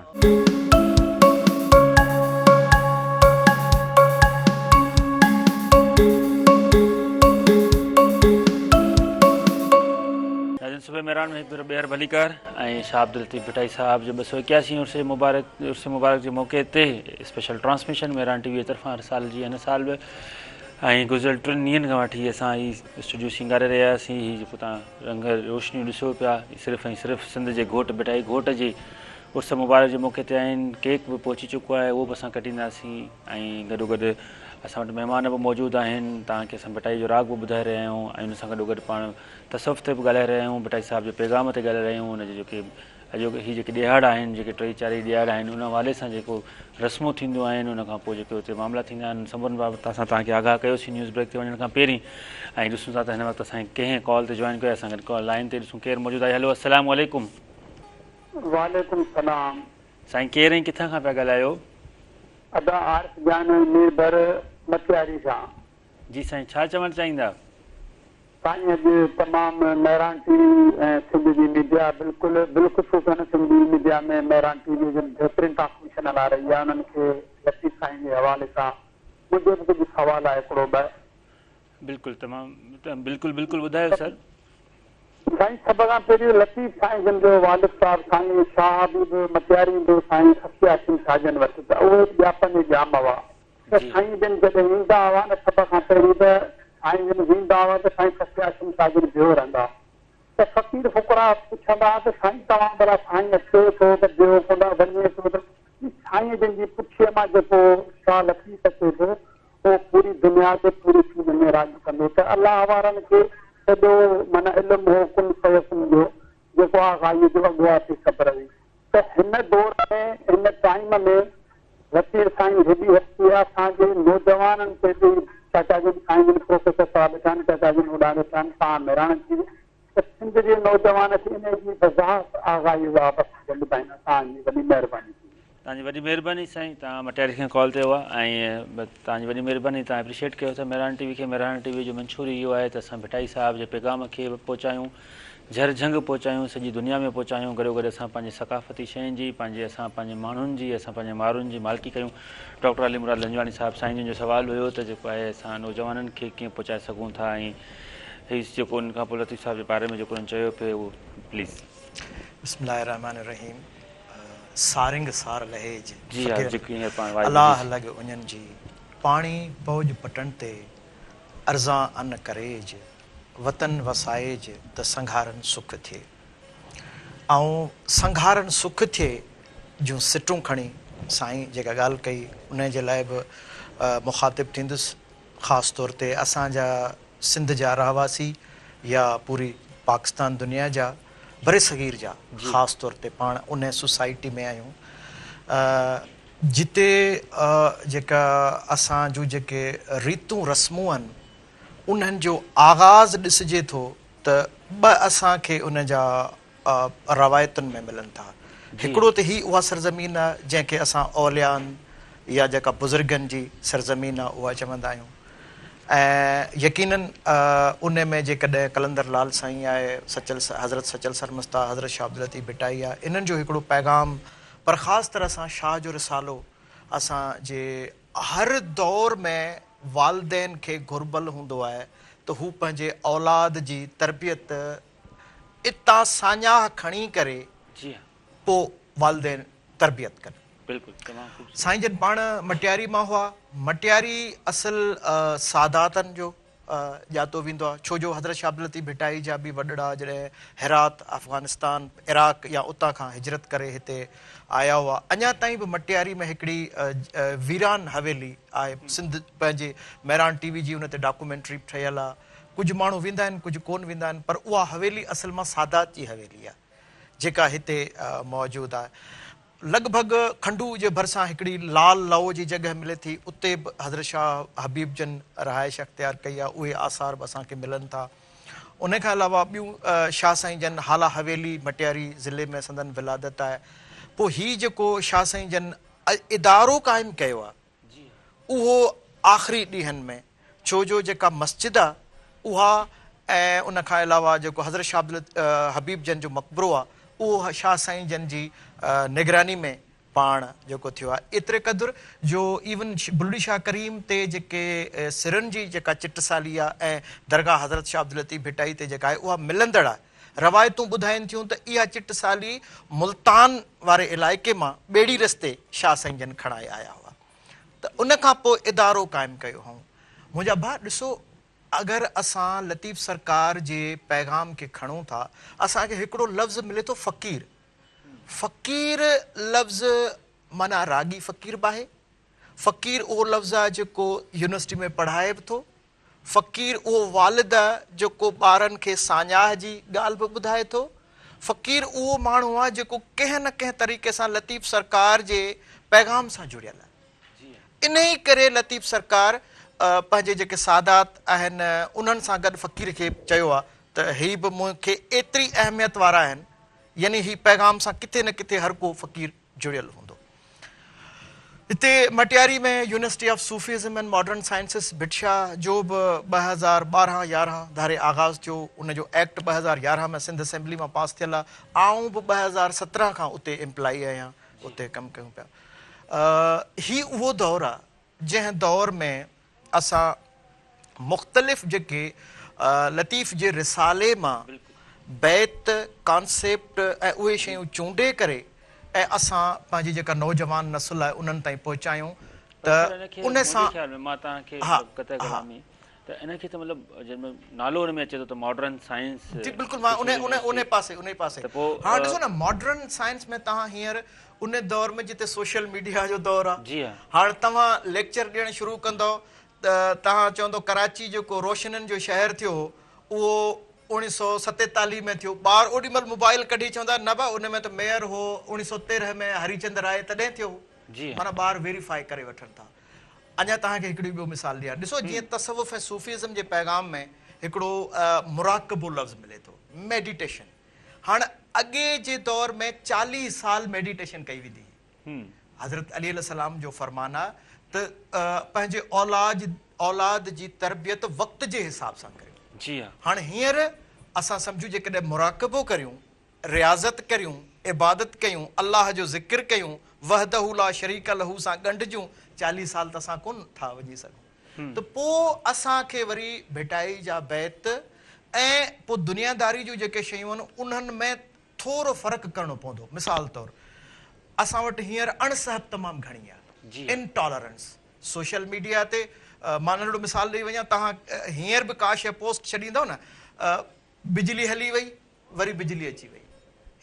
Speaker 3: सुबह मेरान में हिकु ॿीहर भलीकार ऐं शाह अब्दुल लतीफ़ भटाई साहब जो 281 उर्स मुबारक जे मौक़े ते स्पेशल ट्रांसमिशन मेरान टीवी जी तरफ़ां हर साल जी हिन साल बि ऐं गुज़िरियल 3 ॾींहंनि खां वठी असां हीअ स्टूडियो सिंगारे रहियासीं। हीअ जेको तव्हां रंग रोशनियूं ॾिसो पिया, सिर्फ़ु ऐं सिर्फ़ु सिंध जे घोट भटाई घोट जी उर्स मुबारक जे मौक़े ते आहिनि। केक बि पहुची चुको आहे, उहो बि असां कटींदासीं ऐं गॾोगॾु असां वटि महिमान बि मौजूदु आहिनि। तव्हांखे असां भटाई जो राग बि ॿुधाए रहिया आहियूं ऐं हुन सां गॾोगॾु पाण तसवुफ़ ते बि ॻाल्हाए रहिया आहियूं, भटाई साहिब जे पैगाम ते ॻाल्हाए रहिया आहियूं। हुनजे जेके अॼोके हीअ जेके ॾियार आहिनि, जेके 3-4 ॾियार आहिनि, उन हवाले सां जेको रस्मूं थींदियूं आहिनि, उन खां पोइ जेके हुते मामला थींदा आहिनि, सभुनि बाबति असां तव्हांखे आगाह कयोसीं न्यूज़ ब्रेक ते वञण खां पहिरीं। ऐं ॾिसूं था त हिन वक़्तु असांखे कंहिं कॉल ते जॉइन कयो, असां गॾु कॉल लाइन ते ॾिसूं केरु मौजूदु आहे। हलो, अस्सलाम वालेकुम।
Speaker 2: वालेकुम सलाम।
Speaker 3: साईं केरु ऐं किथां खां पिया ॻाल्हायो?
Speaker 2: अदा आरिफ जान मीरबर मटियारी सां।
Speaker 3: जी साईं, छा चवणु चाहींदा?
Speaker 2: साईं अॼु तमामु मेरान टीवी ऐं सिंध जी मीडिया बिल्कुलु सिंधी मीडिया में मेरान टीवी जो बहितरीन ट्रांसमिशन हला रही आहे। उन्हनि खे लतीफ़ साईं जे हवाले सां मुंहिंजो बि कुझु सवाल आहे हिकिड़ो ॿ।
Speaker 3: बिल्कुलु तमामु बिल्कुलु ॿुधायो सर।
Speaker 2: साईं सभ खां पहिरीं लतीफ़ साईं जन जो वालिद साहिबु साईं शाह हबीब मटियारी ईंदो साईं खसियासीं साजन वटि, त उहे ॼापन जाम हुआ। त साईं जन जॾहिं ईंदा हुआ न सभ खां पहिरीं त साईं जन वेंदा हुआ त साईं खसियासीं साजन बिहो रहंदा। त फ़क़ीर फुकरा पुछंदा त साईं तव्हां भला साईं अचे थो त ॿियो कोन वञे थो, त साईं जन जी पुछीअ मां जेको शाह लतीफ़ अचे थो उहो पूरी दुनिया ते पूरी सिंध में राज कंदो। त अलाह वारनि खे सॼो माना इल्मु हो कुल फयकुन जो जेको आहे गाईअ जो अॻुवाट थी ख़बर हुई। त हिन दौर में हिन टाइम में लतीफ़ साईं हेॾी हस्ती आहे असांजे नौजवाननि ते बि चाचा जन साईं जन प्रोफेसर साहिब वेठा आहिनि, चाचा जन होॾा वेठा आहिनि, तव्हां मेरान थी त सिंध जे नौजवान खे इन जी वज़ाहत आगाही वापसि ॿुधाईंदा। तव्हांजी वॾी महिरबानी।
Speaker 3: तव्हांजी वॾी महिरबानी साईं, तव्हां मटियारी खां कॉल ते हुआ ऐं तव्हांजी वॾी महिरबानी, तव्हां एप्रिशिएट कयो था मेरान टीवी खे। मेरान टीवी जो मंशूर इहो आहे त असां भटाई साहिब जे पैगाम खे पहुचायूं, झर झंग पहुचायूं, सॼी दुनिया में पहुचायूं। गॾोगॾु असां पंहिंजे सकाफ़ती शयुनि जी, असां पंहिंजे माण्हुनि जी, असां पंहिंजे माण्हुनि जी मालिकी कयूं। डॉक्टर अली मुराद लंजवानी साहिबु साईं जन जो सुवालु हुयो त जेको आहे असां नौजवाननि खे कीअं पहुचाए सघूं था ऐं हीउ जेको उन खां पोइ लतीफ़ साहिब जे बारे में जेको उन्हनि चयो पियो उहो प्लीज़।
Speaker 4: बिस्मिल्लाहिर्रहमानिर्रहीम। सारिंग सार लहेज
Speaker 3: जी हा,
Speaker 4: अलाह लॻ उन्हनि जी पाणी पौज पटण ते अर्ज़ां अन करेज वतन वसाएज त संघारनि सुख थिए। ऐं संघारनि सुख थिए जूं सिटूं खणी साईं जेका ॻाल्हि कई उन जे लाइ बि मुखातिबु थींदुसि। ख़ासि तौर ते असांजा सिंध जा रहवासी या पूरी पाकिस्तान दुनिया जा बरे सगीर जा ख़ासि तौर ते पाण उन सोसाइटी में आहियूं जिते जेका असां जूं जेके रीतूं रस्मूं आहिनि उन्हनि जो आगाज़ ॾिसिजे थो त ॿ असांखे उन जा रवायतुनि में मिलनि था। हिकिड़ो त ही उहा सरज़मीन आहे जंहिंखे असां औलियान या जेका बुज़ुर्गनि जी सरज़मीन आहे उहा चवंदा आहियूं। ऐं यकीनन उन में जेकॾहिं कलंदर लाल साईं आहे, हज़रत सचल सरमस्ता, हज़रत शाह अब्दुल लतीफ़ भटाई आहे, इन्हनि जो हिकिड़ो पैगाम पर ख़ासि तरह सां शाह जो रिसालो असांजे हर दौर में वालदेन खे घुरबल हूंदो आहे त हू पंहिंजे औलाद जी तरबियत इतां साञाह खणी करे पोइ वालदेन तरबियत कनि। साईं जन पाण मटियारी मां हुआ। मटियारी असल सादातनि जो ॼातो वेंदो आहे, छो जो हज़रत शाह अब्दुल लतीफ़ भिटाई जा बि वॾड़ा जॾहिं हेरात अफ़गानिस्तान इराक़ या उतां खां हिजरत करे हिते आया हुआ। अञा ताईं बि मटियारी में हिकिड़ी वीरान हवेली आहे, सिंध पंहिंजे महिरान टीवी जी उन ते डॉक्यूमेंट्री ठहियल आहे। कुझु माण्हू वेंदा आहिनि, कुझु कोन वेंदा आहिनि, पर उहा हवेली असल मां सादात जी हवेली आहे जेका हिते मौजूदु आहे। लॻभॻि खंडू जे भरिसां हिकिड़ी लाल लओ जी जॻह मिले थी, उते बि हज़रत शाह हबीब जन रहाइश अख़्तियार कई आहे, उहे आसार बि असांखे मिलनि था। उन खां अलावा ॿियूं शाह साईं जन हाला हवेली मटियारी ज़िले में संदन विलादत आहे। पोइ हीउ जेको शाह साईं जन इदारो क़ाइमु कयो आहे उहो आख़िरी ॾींहंनि में, छो जो जेका मस्जिद आहे उहा ऐं उन खां अलावा जेको हज़रत शाह अब्दुल हबीब जन जो मक़बरो आहे उहो शाह साईं जन जी निगरानी में पाण जेको थियो आहे। एतिरे क़दुरु जो इवन बुलड़ी शाह करीम ते जेके सिरनि जी जेका चिटसाली आहे ऐं दरगाह हज़रत शाह अब्दुल लतीफ़ भिटाई ते जेका आहे उहा मिलंदड़ आहे। रवायतूं ॿुधाइनि थियूं त इहा चिटसाली मुल्तान वारे इलाइक़े मां ॿेड़ी रस्ते शाह साईं जन खणाए आया हुआ, त उन खां पोइ इदारो क़ाइमु कयो हुओ। मुंहिंजा भाउ ॾिसो, अगरि असां लतीफ़ सरकार जे पैगाम खे खणूं था, असांखे हिकिड़ो लफ़्ज़ मिले थो फ़क़ीर। फ़क़ीर लफ़्ज़ माना रागी फ़क़ीर बि आहे। फ़क़ीर उहो लफ़्ज़ आहे जेको यूनिवर्सिटी में पढ़ाए बि थो। फ़क़ीर उहो वालिद आहे जेको ॿारनि खे साञाह जी ॻाल्हि बि ॿुधाए थो। फ़क़ीर उहो माण्हू आहे जेको कंहिं न कंहिं तरीक़े सां लतीफ़ सरकार जे पैगाम सां जुड़ियल आहे। इन ई करे लतीफ़ सरकार पंहिंजे जेके सादात आहिनि उन्हनि सां गॾु फ़क़ीर खे चयो आहे त हीअ बि मूंखे एतिरी अहमियत वारा आहिनि, यानी हीअ पैगाम सां किथे न किथे हर को फ़क़ीर जुड़ियल हूंदो। हिते मटियारी में university of Sufism and modern sciences Bhitshah जो बि 2012-11 धारे आगाज़ थियो। उनजो एक्ट 2011 में सिंध असेंबली मां पास थियल आहे। आऊं बि 2017 खां उते एम्प्लॉई आहियां, उते कमु कयूं पिया। हीउ उहो दौरु आहे जंहिं दौर में असां मुख़्तलिफ़ जेके लतीफ़ जे रिसाले मां बैत कॉन्सेप्ट ऐं उहे शयूं चूंडे करे ऐं असां पंहिंजी जेका नौजवान नसुल आहे उन्हनि ताईं पहुचायूं त उन सां
Speaker 3: मां तव्हांखे त इनखे त मतिलबु जंहिंमें नालो हुन में अचे थो त मॉडर्न साइंस।
Speaker 4: जी बिल्कुलु, मां उन पासे हाणे ॾिसो न, मॉडर्न साइंस में तव्हां हींअर उन दौर में जिते सोशल मीडिया जो दौरु आहे, हाणे तव्हां लेक्चर ॾियणु शुरू कंदव त तव्हां चवंदो कराची जेको रोशननि जो शहरु थियो उहो 1947 में थियो। ॿार ओॾी महिल मोबाइल कढी चवंदा न बा उन में त मेयर हो 1913 में हरीचंद राय तॾहिं थियो। माना ॿार वेरीफाई करे वठनि था। अञा तव्हांखे हिकिड़ी ॿियो मिसाल ॾियां, ॾिसो जीअं तसवुफ़ ऐं सूफ़िज़म जे पैगाम में हिकिड़ो मुराक़बो लफ़्ज़ मिले थो, मेडिटेशन। हाणे अॻे जे दौर में 40 साल मेडिटेशन कई वेंदी हुई। हज़रत अली अलैहिस्सलाम जो फ़रमान आहे त पंहिंजे औलाद जी तरबियत वक़्त जे हिसाब सां करियो।
Speaker 3: जी हा।
Speaker 4: हाणे हींअर असां सम्झूं जेकॾहिं मुराक़बो करियूं, रियाज़त करियूं, इबादत कयूं, अलाह जो ज़िक्र कयूं, वहदहू ला शरीक लहू सां ॻंढिजूं, 40 साल त असां कोन था वञी सघूं। त पोइ असांखे वरी भिटाई जा बैत ऐं पोइ दुनियादारी जूं जेके शयूं आहिनि उन्हनि में थोरो फ़र्क़ु करिणो पवंदो। मिसाल तौरु असां वटि हींअर अणसहब तमामु घणी आहे, इनटॉलरेंस। सोशल मीडिया ते मां नंढिड़ो मिसाल ॾेई वञा, तव्हां हींअर बि का शइ पोस्ट छॾींदव न, बिजली हली वई वरी बिजली अची वई,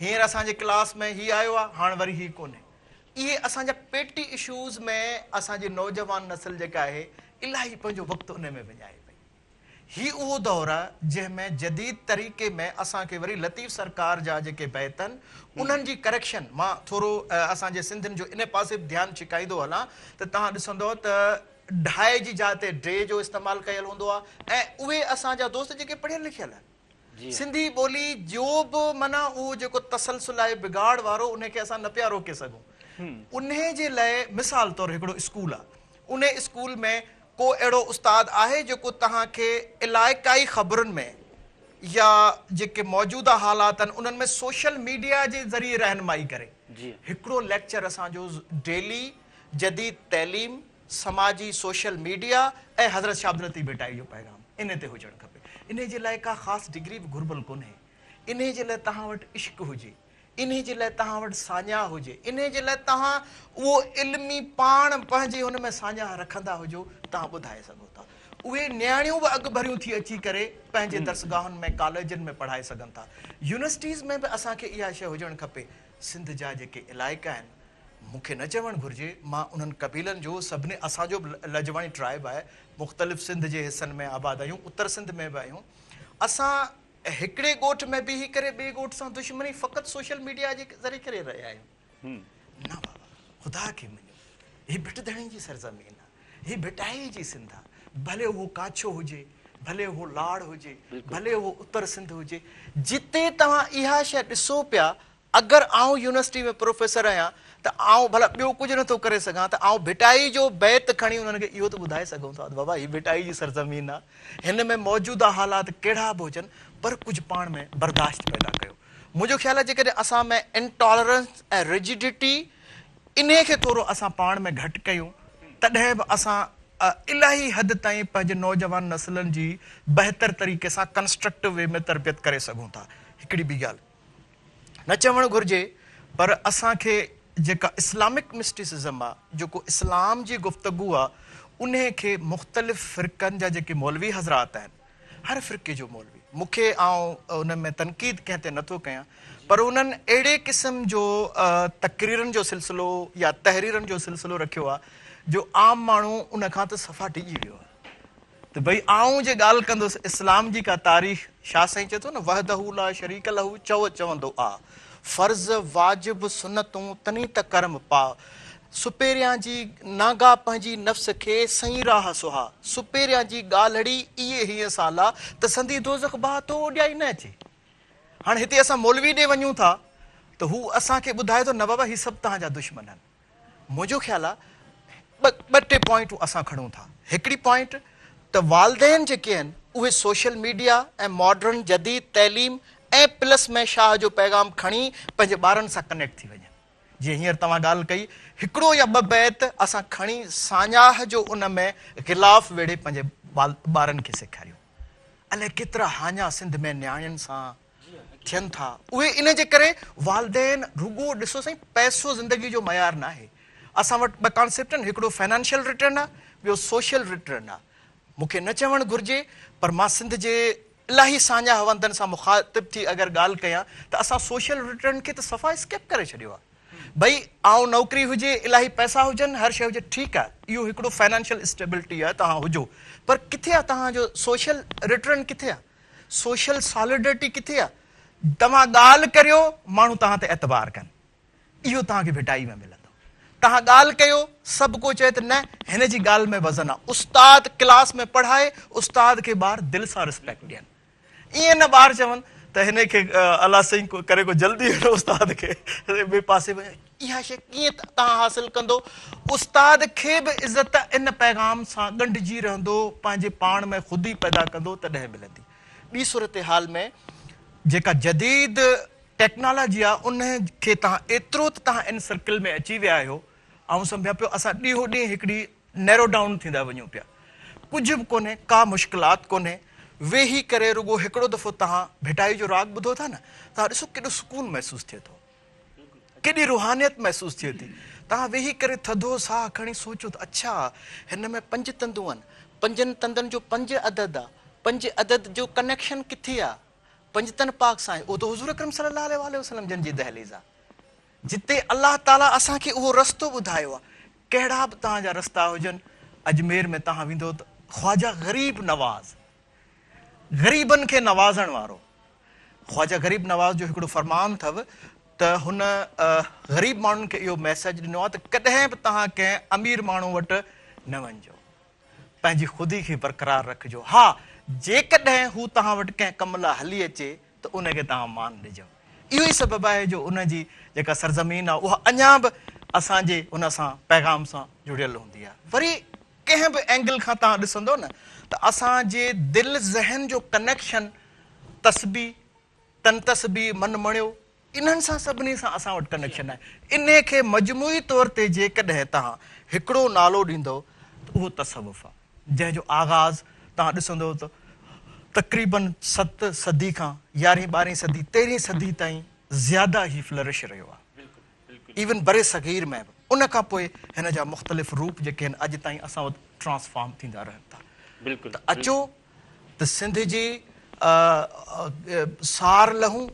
Speaker 4: हींअर असांजे क्लास में हीउ आयो आहे हाणे वरी हीउ कोन्हे। इहे असांजा पेटी इशूज़ में असांजी नौजवान नस्ल जेका आहे इलाही पंहिंजो वक़्तु उन में विञाए पई। हीउ उहो दौरु आहे जंहिंमें जदीद तरीक़े में असांखे वरी लतीफ़ सरकार जा जेके बैत आहिनि उन्हनि जी करेक्शन, मां थोरो असांजे सिंधियुनि जो इन पासे बि ध्यानु छिकाईंदो हलां त तव्हां ॾिसंदव त ढाई जी जाइ ते ड्रे जो इस्तेमालु कयल हूंदो आहे ऐं उहे असांजा दोस्त जेके पढ़ियल लिखियल आहिनि। सिंधी ॿोली जो बि माना उहो जेको तसलसल आहे बिगाड़ वारो उनखे असां न पिया रोके सघूं। उन जे लाइ मिसाल तौरु हिकिड़ो स्कूल आहे, उन स्कूल में को अहिड़ो उस्तादु आहे जेको तव्हांखे इलाइक़ाई ख़बरुनि में या जेके मौजूदा हालात आहिनि उन्हनि में सोशल मीडिया जे ज़रिए रहनुमाई करे। हिकिड़ो लेक्चर असांजो डेली जदीद तैलीम, समाजी सोशल मीडिया ऐं हज़रत शाह अब्दुल लतीफ़ भिटाई जो पैगाम इन ते हुजणु खपे। इन जे लाइ का ख़ासि डिग्री बि घुर्बल कोन्हे। इन जे लाइ तव्हां वटि इश्क हुजे, इन जे लाइ तव्हां वटि साञाह हुजे, इन जे लाइ तव्हां उहो इल्मी पाण पंहिंजे हुन में साञाह रखंदा हुजो, तव्हां ॿुधाए सघो था। उहे नियाणियूं बि अॻु भरियूं थी अची करे पंहिंजे दर्सगाहनि में कॉलेजनि में पढ़ाए सघनि था। यूनिवर्सिटीज़ में बि असांखे इहा शइ हुजणु खपे। सिंध जा जेके इलाइक़ा आहिनि, मूंखे न चवणु घुरिजे, मां उन्हनि कबीलनि जो सभिनी, असांजो लजवाणी ट्राइब आहे, मुख़्तलिफ़ सिंध जे हिसनि में आबाद आहियूं, उत्तर सिंध में बि आहियूं। असां हिकिड़े ॻोठ में बीही करे ॿिए ॻोठ सां दुश्मनी फ़क़ति सोशल मीडिया जे ज़रिए करे रहिया आहियूं। न बाबा, ख़ुदा खे मञो, हीअ भिटधणी जी सरज़मीन आहे, हीअ भिटाई जी सिंध आहे। भले उहो काछो हुजे, भले उहो लाड़ हुजे, भले उहो उत्तर सिंध हुजे, जिते तव्हां इहा शइ ॾिसो पिया। अगरि आउं यूनिवर्सिटी में प्रोफेसर आहियां त आउं भला ॿियो कुझु नथो करे सघां त आउं भिटाई जो बैत खणी उन्हनि खे इहो त ॿुधाए सघूं था बाबा हीअ भिटाई जी सरज़मीन आहे, हिन में मौजूदा हालात कहिड़ा बि हुजनि, पर कुझु पाण में बर्दाश्त पैदा कयो। मुंहिंजो ख़्यालु आहे जेकॾहिं असां में इंटॉलरेंस ऐं रिजिडिटी इन खे थोरो असां पाण में घटि कयूं, तॾहिं बि असां इलाही हद ताईं पंहिंजे नौजवान नसलनि जी बहितर तरीक़े सां कंस्ट्रक्टिव वे में तरबियत करे सघूं था। हिकिड़ी ॿी ॻाल्हि न चवणु घुरिजे, पर असांखे जेका इस्लामिक मिस्टिसिज़म आहे, जेको इस्लाम जी गुफ़्तगू आहे, उन खे मुख़्तलिफ़ फ़िरक़नि जा जेके मौलवी हज़रात आहिनि, हर फ़िरक़े जो मौलवी, मूंखे आउं उन में तनक़ीद कंहिं ते नथो कयां, पर उन्हनि अहिड़े क़िस्म जो तक़रीरनि जो सिलसिलो या तहरीरनि जो सिलसिलो रखियो आहे जो आम माण्हू उन खां त सफ़ा डिॼी वियो आहे। त भई आउं जे ॻाल्हि कंदुसि इस्लाम जी का तारीख़, छा साईं चए थो न, वहदहू ला शरीक लहू, चवंदो आ फर्ज़ वाजिब सुनतूं तनी त कर्म पा, सुपेरियां जी नागा पंहिंजी नफ़्स खे सही राह सुहा, सुपेरियां जी ॻाल्हड़ी इहे हीअं साला त संदी दोज़ख बाह तो ओॾियाई न अचे। हाणे हिते असां मौलवी ॾे वञूं था त हू असांखे ॿुधाए थो न बाबा हीअ सभु तव्हांजा दुश्मन आहिनि। मुंहिंजो ख़्यालु आहे ॿ टे पॉइंटूं असां खणूं था। हिकिड़ी पॉइंट त वालदेन जेके आहिनि उहे सोशल मीडिया ऐं मॉडर्न जदीद तइलीम ऐं प्लस में शाह जो पैगाम खणी पंहिंजे ॿारनि सां कनेक्ट थी वञनि। जीअं हींअर तव्हां ॻाल्हि कई, हिकिड़ो या ॿ बैत असां खणी साञाह जो उन में ख़िलाफ़ वेड़े पंहिंजे ॿारनि खे सेखारियूं। अलाए केतिरा हाञा सिंध में नियाणियुनि सां थियनि था। उहे इन जे करे वालदेन रुगो ॾिसो साईं, पैसो ज़िंदगी जो मयार न आहे। असां वटि ॿ कॉन्सेप्ट आहिनि, हिकिड़ो फाइनेंशियल रिटर्न आहे, ॿियो सोशल रिटर्न आहे। मूंखे न चवणु घुरिजे, पर मां सिंध जे इलाही साञा हवंदनि सां मुखातिब थी अगरि ॻाल्हि कयां त असां सोशल रिटर्न खे त सफ़ा स्किप करे छॾियो आहे। भई आउं नौकिरी हुजे, इलाही पैसा हुजनि, हर शइ हुजे, ठीकु आहे, इहो हिकिड़ो फाइनेंशियल स्टेबिलिटी आहे, तव्हां हुजो, पर किथे आहे तव्हांजो सोशल रिटर्न, किथे आहे सोशल सॉलिडरिटी, किथे आहे? तव्हां ॻाल्हि करियो, माण्हू तव्हां ते एतबार कनि, इहो तव्हांखे भिटाई में मिलंदो। तव्हां ॻाल्हि कयो, सभु को चए त न हिन जी ॻाल्हि में वज़न आहे। उस्ताद क्लास में पढ़ाए, उस्ताद खे ॿार दिलि सां रिस्पेक्ट ॾियनि। ईअं न ॿार चवनि त हिन खे अलाह सही करे को जल्दी हिन उस्ताद खे ॿिए पासे वञे। इहा शइ कीअं तव्हां हासिलु कंदो? उस्ताद खे बि इज़त इन पैगाम सां ॻंढिजी रहंदो, पंहिंजे पाण में ख़ुदि ई पैदा कंदो, तॾहिं मिलंदी। ॿी सूरत हाल में जेका जदीद टेक्नोलॉजी आहे, उन खे तव्हां एतिरो त तव्हां इन सर्कल में अची विया आहियो, ऐं सम्झा पियो असां ॾींहों ॾींहुं हिकिड़ी नैरो डाउन थींदा वञूं पिया। कुझु बि कोन्हे, का मुश्किलात कोन्हे, वेही करे रुगो हिकिड़ो दफ़ो तव्हां भिटाई जो राग ॿुधो था न, तव्हां ॾिसो केॾो सुकून महसूसु थिए थो, केॾी रुहानियत महसूसु थिए थी। तव्हां वेही करे थधो साह खणी सोचो त अच्छा हिन में 5 तंदूं आहिनि, 5 तंदनि जो 5 अदद आहे, 5 अदद जो कनेक्शन किथे आहे? 5 तन पाक सां आहे, उहो त हुज़ूर अकरम सल्लल्लाहु अलैहि वसल्लम जन जी दहलीज़ आहे, जिते अलाह ताला असांखे उहो रस्तो ॿुधायो आहे। कहिड़ा बि तव्हांजा रस्ता हुजनि, अजमेर में तव्हां वेंदो त ख़्वाजा ग़रीब नवाज़, ग़रीबनि खे नवाज़ण वारो, ख़्वाजा ग़रीब नवाज़ जो हिकिड़ो फ़रमान अथव त हुन ग़रीब माण्हुनि खे इहो मैसेज ॾिनो आहे त कॾहिं बि तव्हां कंहिं अमीर माण्हू वटि न वञिजो, पंहिंजी ख़ुदी खे बरक़रार रखिजो। हा, जेकॾहिं हू तव्हां वटि कंहिं कम लाइ हली अचे त उनखे तव्हां मान ॾिजो। इहो ई सबबु आहे जो उनजी जेका सरज़मीन आहे उहा अञा बि असांजे उन सां पैगाम सां जुड़ियल हूंदी आहे। वरी कंहिं बि एंगल खां तव्हां ॾिसंदो न त असांजे दिलि ज़हन जो कनेक्शन, तस्बी, तन तस्बी, मन मणियो, इन्हनि सां सभिनी सां असां वटि कनेक्शन आहे। इन खे मजमूई तौर ते जेकॾहिं तव्हां हिकिड़ो नालो ॾींदो त उहो तसव्वुफ़ आहे, जंहिंजो आगाज़ तव्हां ॾिसंदो त तक़रीबन 7 सदी खां 11वीं 12वीं सदी 13वीं सदी ताईं ज़्यादा ई फ्लरिश रहियो आहे, इवन बरे सग़ीर में बि। उन खां पोइ हिन जा मुख़्तलिफ़ रूप जेके आहिनि अॼु ताईं असां वटि ट्रांसफॉर्म थींदा रहनि था।
Speaker 3: बिल्कुलु
Speaker 4: त अचो त सिंध जी सार लहूं,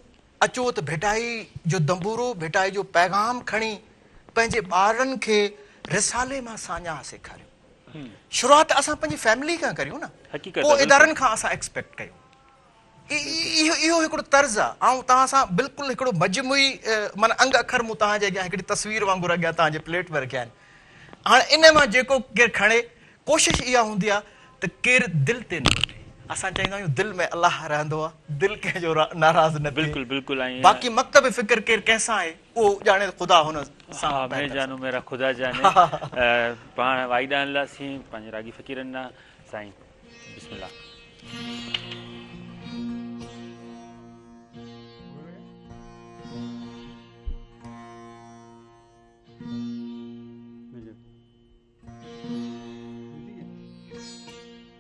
Speaker 4: अचो त भिटाई जो दंबूरो, भिटाई जो पैगाम खणी पंहिंजे ॿारनि खे रिसाले मां साञा सेखारियूं। शुरूआत असां पंहिंजी फैमिली खां करियूं न,
Speaker 3: हक़ीक़त
Speaker 4: पोइ इदारनि खां असां एक्सपेक्ट कयूं। इहो हिकिड़ो तर्ज़ु आहे। ऐं तव्हां सां बिल्कुलु हिकिड़ो मजमूई माना अंग अखर मूं तव्हांजे अॻियां हिकिड़ी तस्वीर वांगुरु अॻियां तव्हांजे प्लेट में रखिया आहिनि। हाणे इन मां जेको केरु खणे, कोशिशि इहा हूंदी आहे त केरु दिलि ते न वठे। असां चवंदा आहियूं दिलि में अलाह रहंदो आहे, दिलि कंहिंजो नाराज़ न थिए।
Speaker 3: बिल्कुलु बिल्कुलु। ऐं
Speaker 4: बाक़ी मकतब फ़िक्र केरु कंहिंसां आहे उहो ॼाणे ख़ुदा हुन सां।
Speaker 3: मैं जानू मेरा ख़ुदा जाने। पाण वाईदा हलंदासीं पंहिंजे रागी फ़क़ीरनि ना साईं। बिस्मिल्लाह।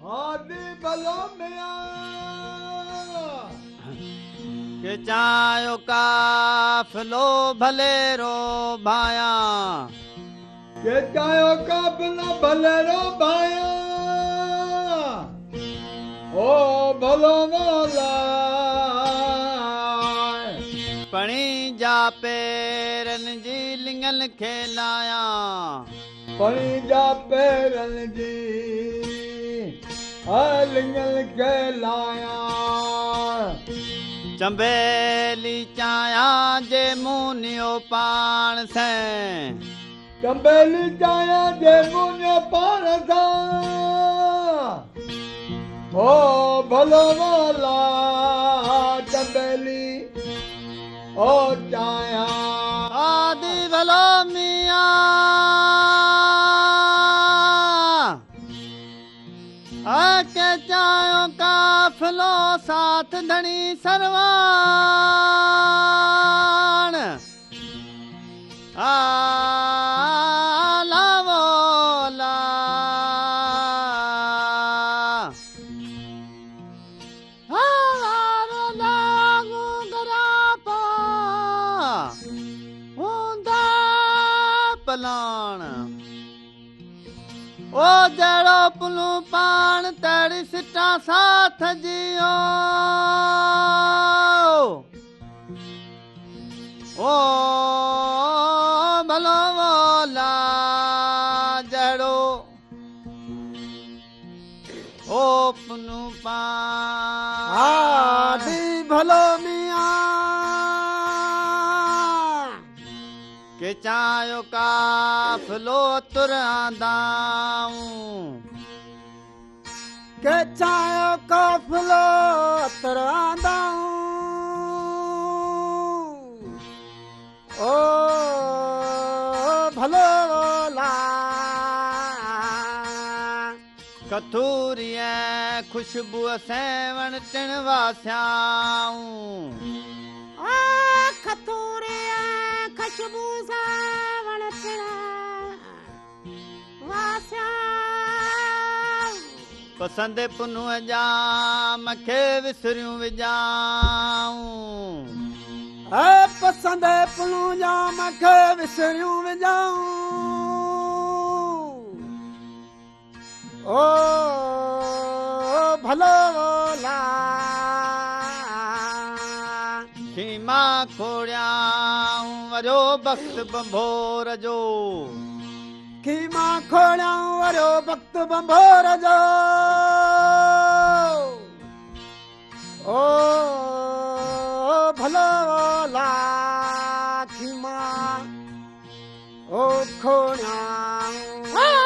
Speaker 1: आदि भलो मिया के चायो काफिलो भले रो भाया, के चायो काफिलो भले रो भाया, ओ भलो मोला पणी जा पेरन जी लिंगल खेलाया, पणी जा पेरन जी लिंगल खेलाया, चंबेली चाया जे मुनियो पाण से, चंबेली चाया जे मुनियो पाण से, ओ भलो मोला चंबेली ओ चाया आदि भलो मिया के चायो काफिलो साथ धनी सरवान लावोला लागू गरापा ऊंदा पलाण ओ जड़ो पुलू पान तड़ी सिटा साथ जियो, ओ भलो मोला जड़ो ओ पुलू पान आदि भलो मिया के चायो काफिलो तुरांदाऊं, के चायो काफिलो तुरांदाऊं, ओ भलो ला कथूरिया खुशबू सेवण टिण वास्याऊं, कथूरिया खुशबू सेवण टिण पसंद पुनु जा मखे विसरियूं विजाऊं, पसंद पुनु जा मखे विसरियूं विजाऊं, ओ भलो ला खीमा खोड़ियाऊं वरो वक्त बंभोर जो, खीमा खोड़ियाऊं वरो वक्त बंभोर जो, ओ भलो ला खीमा ओ खोड़ियाऊं ला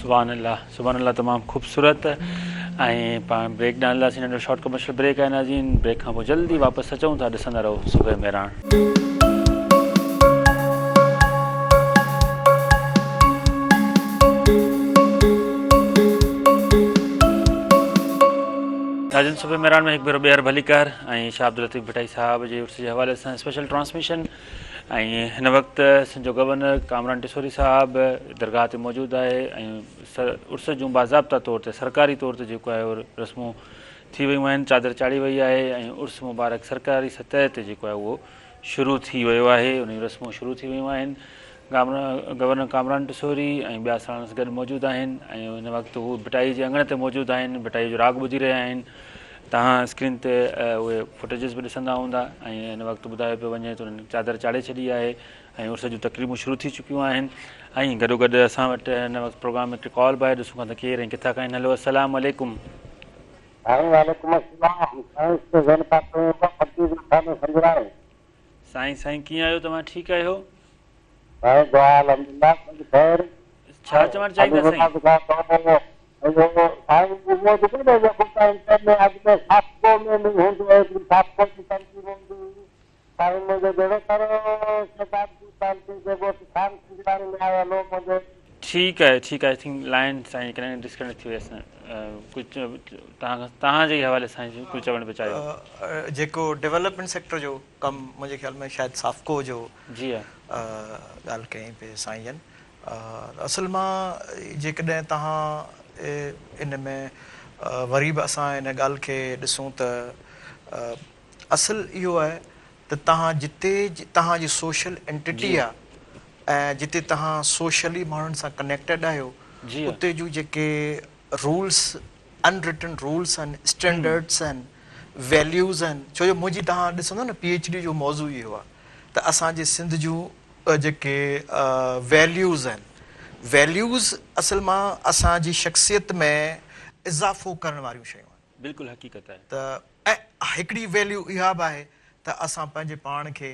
Speaker 3: सुभान अल्लाह तमामु ख़ूबसूरत ऐं पाण ब्रेक ॾियण लाइ नंढो शॉर्ट कमर्शियल ब्रेक आहे नाज़रीन ब्रेक खां पोइ जल्दी वापसि अचूं था ॾिसंदा रहो सुबह मेहरान नाज़रीन सुबह मेहरान में हिकु भेरो ॿीहर भलीकार ऐं शाह अब्दुल लतीफ़ भटाई साहब जे उर्स जे हवाले सां स्पेशल ट्रांसमिशन ऐं हिन वक़्तु सिंधु गवर्नर कामरान टिसोरी साहब दरगाह ते मौजूदु आहे ऐं उर्स जूं बाज़ाब्ता तौर ते सरकारी तौर ते जेको आहे उहो रस्मूं थी वियूं आहिनि चादर चाढ़ी वई आहे ऐं उर्स मुबारक सरकारी सतह ते जेको आहे उहो शुरू थी वियो आहे उन जूं रस्मूं शुरू थी वियूं आहिनि गवर्नर कामरान टिसोरी ऐं ॿिया साणस गॾु मौजूदु आहिनि ऐं हिन वक़्तु हू भिटाई जे अंगण ते मौजूदु आहिनि भिटाई जो राग ॿुधी रहिया आहिनि तव्हां स्क्रीन ते उहे फुटेजिस बि ॾिसंदा हूंदा ऐं हिन वक़्तु ॿुधायो पियो वञे त उन्हनि चादर चाढ़े छॾी आहे ऐं उर्स जूं तक़रीबूं शुरू थी चुकियूं आहिनि ऐं गॾोगॾु असां वटि हिन वक़्तु प्रोग्राम में हिकु कॉल बि आहे ॾिसूं था त केरु ऐं किथां खां आहिनि हलो अस्सलाम वालेकुम साईं कीअं आहियो तव्हां ठीकु आहियो छा चवणु चाहींदा साईं ठीकु आहे आई थिंक लाइन साईं कॾहिं डिस्कनेक्ट थी वियसि कुझु तव्हांजे हवाले सां कुझु चवणु पिया चाहियो
Speaker 4: जेको डेवलपमेंट सेक्टर जो कमु मुंहिंजे ख़्याल में शायदि साफ़को जो
Speaker 3: जी
Speaker 4: ॻाल्हि कई पिए साईं जन असल मां जेकॾहिं तव्हां इन में वरी बि असां इन ॻाल्हि खे ॾिसूं त असुलु इहो आहे त तव्हां जिते तव्हांजी सोशल एंटिटी आहे ऐं जिते तव्हां सोशली माण्हुनि सां कनेक्टेड आहियो उते जूं जेके रूल्स अनरिटन रूल्स आहिनि स्टैंडर्ड्स आहिनि वैल्यूज़ आहिनि छो जो मुंहिंजी तव्हां ॾिसंदो न PhD जो मौज़ू इहो आहे त असांजे सिंध जूं जेके वैल्यूज़ आहिनि वैल्यूज़ असल मां असांजी शख़्सियत में इज़ाफ़ो करण वारियूं शयूं आहिनि
Speaker 3: बिल्कुलु हक़ीक़त आहे
Speaker 4: त ऐं हिकिड़ी वैल्यू इहा बि आहे त असां पंहिंजे पाण खे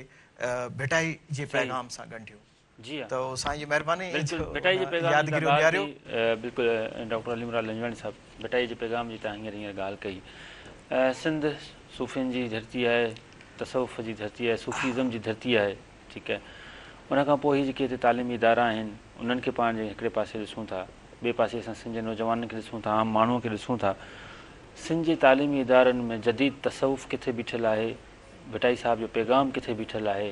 Speaker 4: भिटाई जे पैगाम सां ॻंढियूं
Speaker 3: जी
Speaker 4: त साईं जी महिरबानी
Speaker 3: भिटाई जे पैगाम बिल्कुलु डॉक्टर अली मुराद लंजवानी साहब भिटाई जे पैगाम जी तव्हां हींअर ॻाल्हि कई सिंध सूफ़ियुनि जी धरती आहे तसवुफ़ जी धरती आहे सूफ़ीज़म जी धरती आहे ठीकु आहे उन खां पोइ हीअ जेके हिते तालीमी इदारा आहिनि उन्हनि खे पाण जे हिकिड़े पासे ॾिसूं था ॿिए पासे असां सिंध जे नौजवाननि खे ॾिसूं था आम माण्हूअ खे ॾिसूं था सिंध जे तालीमी इदारनि में जदीद तसवुफ़ किथे बीठल आहे भिटाई साहिब जो पैगाम किथे बीठल आहे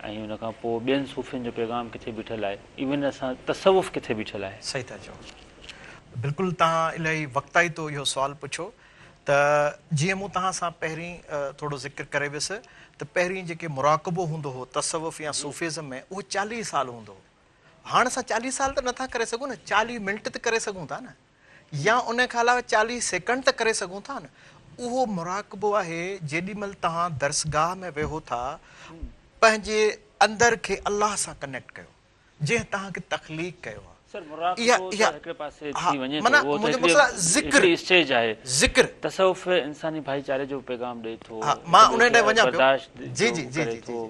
Speaker 3: ऐं उन खां पोइ ॿियनि सूफ़ियुनि जो पैगाम किथे बीठल आहे इवन असां तसवुफ़ किथे बीठल आहे
Speaker 4: सही था चओ बिल्कुलु तव्हां इलाही वक़्ताई तो इहो सुवालु पुछो त जीअं मूं तव्हां सां पहिरीं थोरो ज़िक्र करे वियुसि त पहिरीं जेके मुराक़बो हूंदो हो तसवुफ़ या सूफ़िज़म में उहो 40 साल हूंदो हो हाणे असां 40 साल त नथा करे सघूं न 40 मिंट त करे सघूं था न या उन खां अलावा 40 सेकंड त करे सघूं था न उहो मुराक़बो आहे जेॾीमहिल तव्हां दरसगाह में वेहो था पंहिंजे अंदर खे अल्लाह सां कनेक्ट कयो जंहिं तव्हांखे तख़लीक़ कयो आहे
Speaker 3: इंसानी भाईचारे जो पैगाम ॾे थो
Speaker 4: मां उन ॾे वञा
Speaker 3: पियो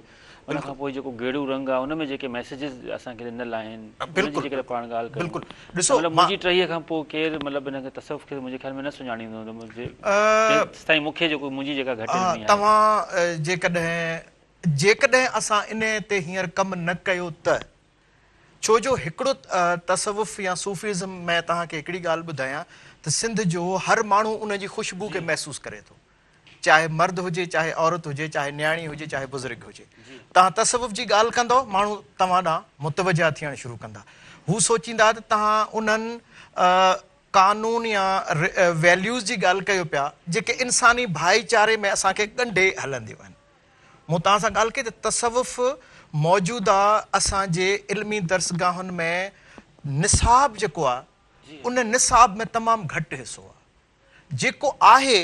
Speaker 3: उन खां पोइ जेको गेड़ू रंग आहे उनमें जेके मैसेजिस असांखे ॾिनल आहिनि पाण ॻाल्हि कयूं ॾिसो मुंहिंजी टहीअ खां पोइ केरु मतिलबु हिनखे तसवुफ़ खे मुंहिंजे ख़्याल में न सुञाणींदो साईं मूंखे जेको मुंहिंजी जेका घटि
Speaker 4: तव्हां जेकॾहिं असां इन ते हींअर कमु न कयो त छो जो हिकिड़ो तसवुफ़ या सूफ़ीज़म में तव्हांखे हिकिड़ी ॻाल्हि ॿुधायां त सिंध जो हर माण्हू उनजी ख़ुशबू खे महसूसु करे थो चाहे मर्द हुजे चाहे औरत हुजे चाहे न्याणी हुजे चाहे बुज़ुर्ग हुजे तव्हां तसवुफ़ जी ॻाल्हि कंदव माण्हू तव्हां ॾांहुं मुतवजा थियणु शुरू कंदा हू सोचींदा त तव्हां उन्हनि कानून या वैल्यूज़ जी ॻाल्हि कयो पिया जेके इंसानी भाईचारे में असांखे ॻंढे हलंदियूं आहिनि मूं तव्हां सां ॻाल्हि कई त तसवुफ़ मौजूदु आहे असांजे इल्मी दर्सगाहुनि में निसाब जेको आहे उन निसाब में तमामु घटि हिसो आहे जेको आहे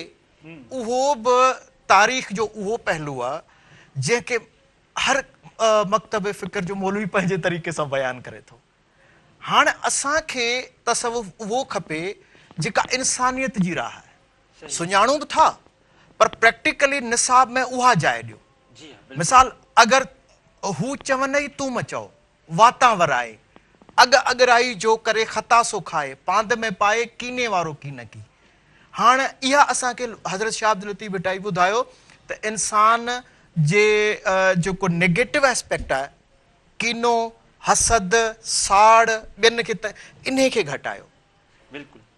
Speaker 4: उहो बि तारीख़ जो उहो पहलू आहे जंहिंखे हर मकतब फ़िक्र जो मौलवी पंहिंजे तरीक़े सां बयानु करे थो हाणे असांखे तसवुफ़ उहो खपे जेका इंसानियत जी राह आहे सुञाणूं बि था पर प्रैक्टिकली निसाब में उहा जाइ ॾियो मिसाल अगरि हू चवनि ई तूं मचो वाता वराए अगराई जो करे ख़ता सो खाए, पांद में पाए कीने वारो की न की। हाणे इहा असांखे हज़रत शाह अब्दुल लतीफ़ भिटाई ॿुधायो त इंसान जे जेको नेगेटिव एस्पेक्ट आहे, कीनो, हसद, साड़, ॿियनि खे त इन खे घटायो।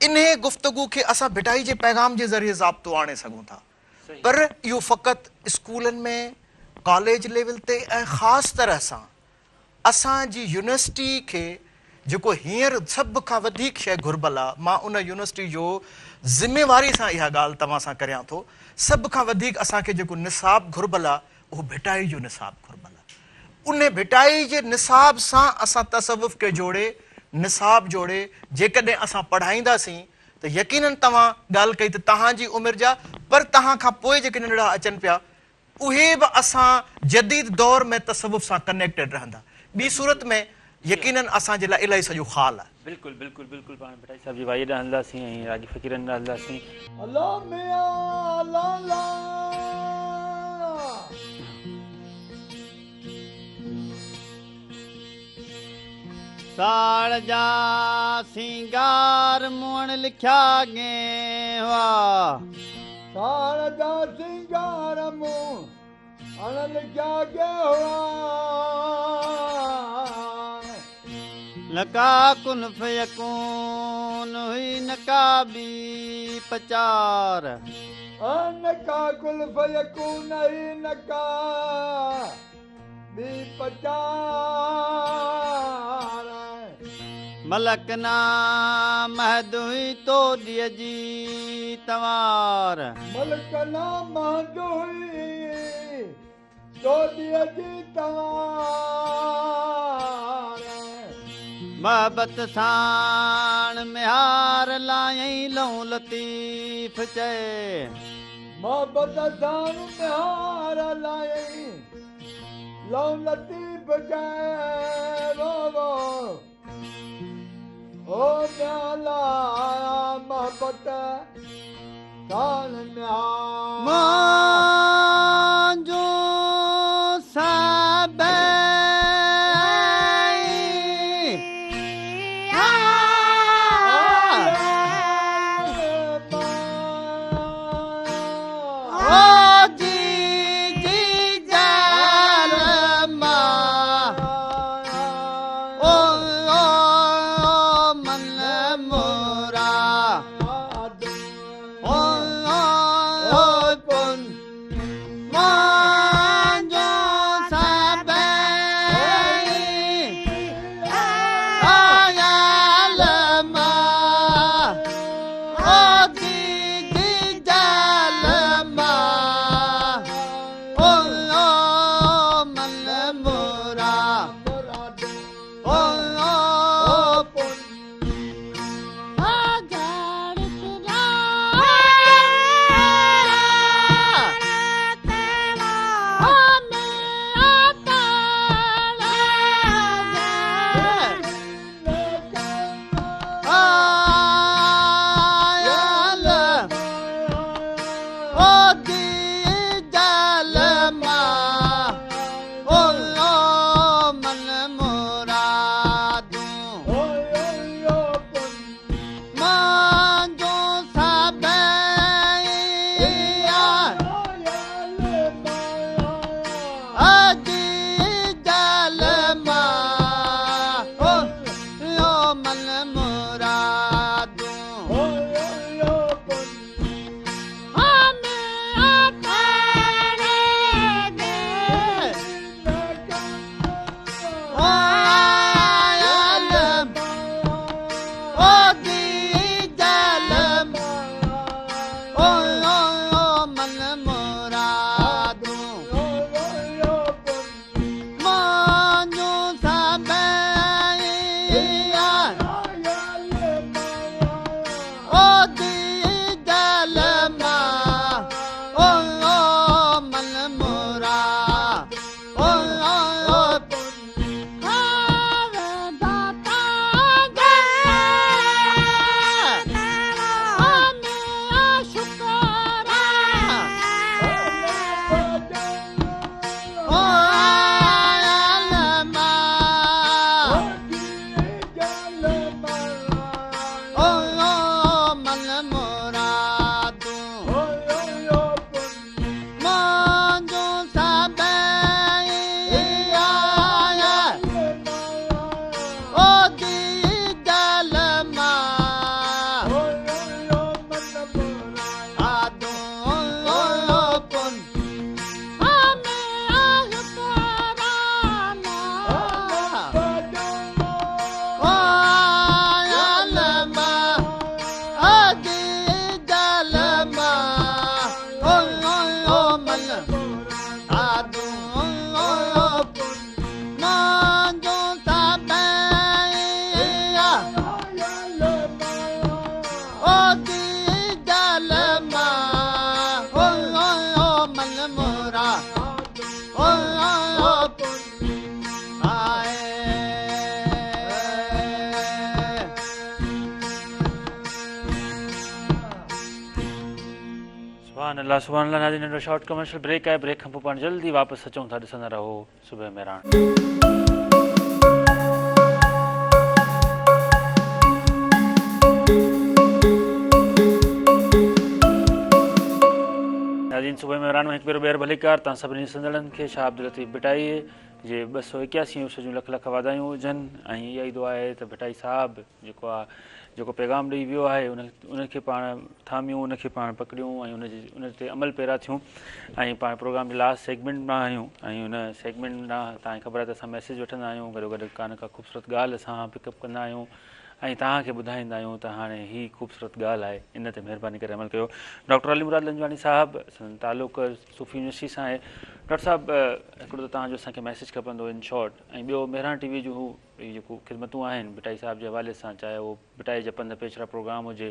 Speaker 4: इन गुफ़्तगू खे असां भिटाई जे पैगाम जे ज़रिए ज़ाब्तो आणे सघूं था, पर इहो फ़क़ति स्कूलनि में, कॉलेज लेवल ते ऐं ख़ासि तरह सां असांजी यूनिवर्सिटी खे जेको हींअर सभ खां वधीक शइ घुरिबल आहे, मां उन यूनिवर्सिटी जो ज़िमेवारी सां इहा ॻाल्हि तव्हां सां करियां थो, सभ खां वधीक असांखे जेको निसाब घुरिबल आहे उहो भिटाई जो निसाब घुरिबल आहे। उन भिटाई जे निसाब सां असां तसवुफ़ खे जोड़े, निसाब जोड़े जेकॾहिं असां पढ़ाईंदासीं त यकीनन तव्हां ॻाल्हि कई त तव्हांजी उमिरि जा, पर तव्हां खां पोइ जेके नंढड़ा अचनि पिया उहे बि असां जदीद दौर में तसवुफ़ सां कनेक्टेड रहंदा। ॿी सूरत में यकीनन असांजे लाइ इलाही सॼो ख़ाल आहे।
Speaker 3: बिल्कुलु बिल्कुलु बिल्कुलु पाण भिटाई साहिब जी वाई ॾांहुं हलंदासीं ऐं रागी फ़क़ीरनि ॾांहुं हलंदासीं।
Speaker 1: साड़ जा सिंगार मुअण लिखिया गे हुआ, साड़ जा सिंगार मुअण लिखिया गे हुआ, नका कुन फयकून हुई नकाबी पचार, नका कुल फयकून हुई नका बी पचार, मलक ना महद हुई तो दिय जी तवार, मलक ना महद हुई तो दिय जी तवार, मोहब्बत साण मिहार लायई लऊं लतीफ़ चए, मोहब्बत साण मिहार लायई लऊं लतीफ़ चए, वो ओ प्याला मोहब्बत साण मिहार मांजो साबे
Speaker 3: सुभान अल्लाह नाज़रीन, नंढो शॉर्ट कमर्शियल ब्रेक आहे. ब्रेक खां पोइ पाण जल्दी वापसि अचूं था. ॾिसंदा रहो सुबह मेहरान. नाज़रीन, सुबह मेहरान में हिकु भेरो ॿीहर भलीकार. तव्हां सभिनी ॾिसंदड़नि खे शाह अब्दुल लतीफ़ भिटाई जे 281 सजूं लख लख वाधायूं हुजनि. ऐं इहा ई दुआ आहे त भिटाई साहिबु जेको पैगाम ॾेई वियो आहे उनखे पाण थामियूं, उनखे पाण पकड़ियूं ऐं उन ते अमल पैरा थियूं. ऐं पाण प्रोग्राम जे लास्ट सेगमेंट में आहियूं ऐं उन सेगमेंट में तव्हांखे ख़बर आहे त असां मैसेज वठंदा आहियूं. गॾोगॾु का न का ख़ूबसूरत ॻाल्हि असां पिकअप कंदा आहियूं ऐं तव्हांखे ॿुधाईंदा आहियूं त हाणे हीअ ख़ूबसूरत ॻाल्हि आहे, इन ते महिरबानी करे अमल कयो. डॉक्टर अली मुराद लंजवानी साहिबु तालुक़ सूफ़ी यूनिवर्सिटी सां आहे. डॉक्टर साहिबु, हिकिड़ो त तव्हांजो असांखे मैसेज खपंदो इन शॉर्ट, ऐं ॿियो मेहरान टीवी जूं जेको ख़िदमतूं आहिनि भिटाई साहिब जे हवाले सां, चाहे उहो भिटाई जा पंध पेचरा प्रोग्राम हुजे,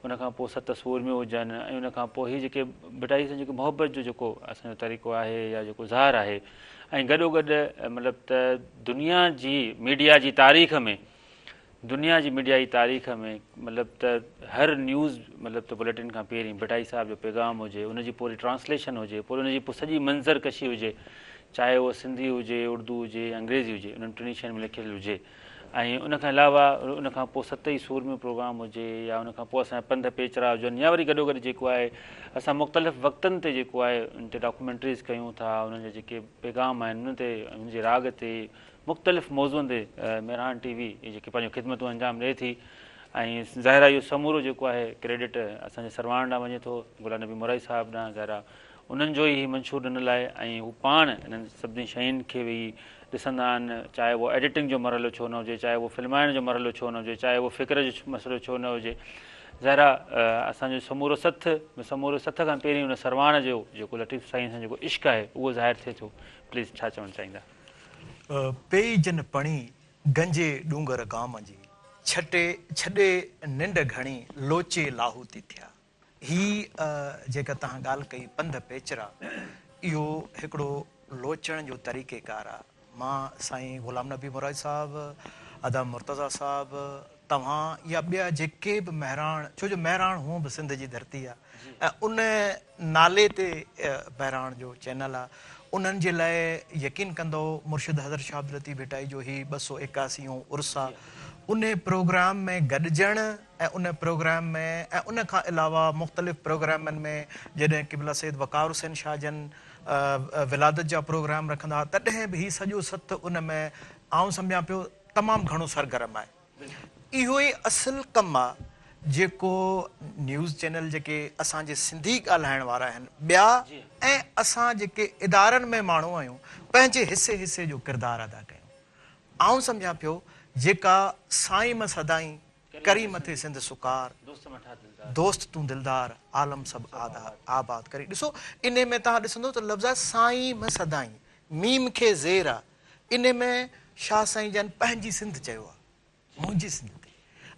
Speaker 3: उनखां पोइ 7 सूरमियूं हुजनि, ऐं उनखां पोइ हीअ जेके भिटाई सां जेको मुहबत जो जेको असांजो तरीक़ो आहे या जेको ज़ाहिर आहे, ऐं गॾोगॾु मतिलबु त दुनिया जी मीडिया जी तारीख़ में मतिलबु त हर न्यूज़ मतिलबु त बुलेटिन खां पहिरीं भिटाई साहिब जो पैगाम हुजे, उनजी पूरी ट्रांसलेशन हुजे, पोइ उनजी सॼी मंज़र कशी हुजे, चाहे उहो सिंधी हुजे, उर्दू हुजे, अंग्रेज़ी हुजे, उन्हनि टिनी शयुनि में लिखियलु हुजे. ऐं उनखां अलावा उनखां पोइ 7 ई सूरमियूं प्रोग्राम हुजे, या उनखां पोइ असांजा पंध पेचरा हुजनि, या वरी गॾोगॾु जेको आहे असां मुख़्तलिफ़ वक़्तनि ते जेको आहे उन ते डॉक्यूमेंट्रीज़ कयूं था, उन्हनि जा जेके पैगाम आहिनि उन ते, उनजे राग ते, मुख़्तलिफ़ मौज़ूअनि ते मेहरान टीवी जेके पंहिंजूं ख़िदमतूं अंजाम ॾिए थी. ऐं ज़ाहिर आहे इहो समूरो जेको आहे क्रेडिट असांजे सरवाण ॾांहुं वञे थो, गुलाम नबी मुराई साहिबु ॾांहुं. ज़ाहिर आहे उन्हनि जो ई मंशूर ॾिनल आहे ऐं हू पाण इन्हनि सभिनी शयुनि खे वेही ॾिसंदा आहिनि, चाहे उहो एडिटिंग जो मरहलो छो न हुजे, चाहे उहो फिल्माइण जो मरहलो छो न हुजे, चाहे उहो फ़िक्र जो मसइलो छो न हुजे. ज़ाहिर आहे असांजो समूरो सथ खां पहिरीं उन सरवाण जो जेको लतीफ़ साईं सां जेको इश्क़ आहे उहो ज़ाहिर थिए थो. प्लीज़ छा चवणु चाहींदा?
Speaker 4: पेई जन पणी गंजे डूंगर गाम जी, छॾे निंड घणी लोचे लाहूती थिया. ही जेका तव्हां ॻाल्हि कई पंध पेचरा, इहो हिकिड़ो लोचण जो तरीक़ेकार आहे. मां साईं गुलाम नबी मुराद साहिबु, अदा मुर्तज़ा साहिबु, तव्हां या ॿिया जेके बि महिराण, छो जो महिराण हूअं बि सिंध जी धरती आहे ऐं उन नाले ते महिराण जो चैनल आहे, उन्हनि जे लाइ यकीन कंदो मुर्शिद हज़रत शाह अब्दुल लतीफ़ भिटाई जो ही 281 उर्स आहे. उन प्रोग्राम में गॾिजण ऐं उन प्रोग्राम में ऐं उन खां अलावा मुख़्तलिफ़ प्रोग्रामनि में जॾहिं क़िबला सैयद वक़ार हुसैन शाह जन विलादत जा प्रोग्राम रखंदा, तॾहिं बि हीउ सॼो सथ उन में आउं सम्झां पियो तमामु घणो सरगर्म आहे. इहो ई असुलु कमु आहे जेको न्यूज़ चैनल जेके असांजे सिंधी ॻाल्हाइण वारा आहिनि ॿिया ऐं असां जेके इदारनि में माण्हू आहियूं, पंहिंजे हिसे जो किरदारु अदा कयूं. आउं सम्झां पियो जेका साईं म सदाई करी मथे सिंध सुकार, दोस्त तूं दिलदार, आलम सभु आबाद करी. ॾिसो इन में तव्हां ॾिसंदो त लफ़्ज़ साईं म सदाई, मीम खे ज़ेर आहे. इन में शाह साईं जन पंहिंजी सिंध चयो आहे, मुंहिंजी सिंध ते,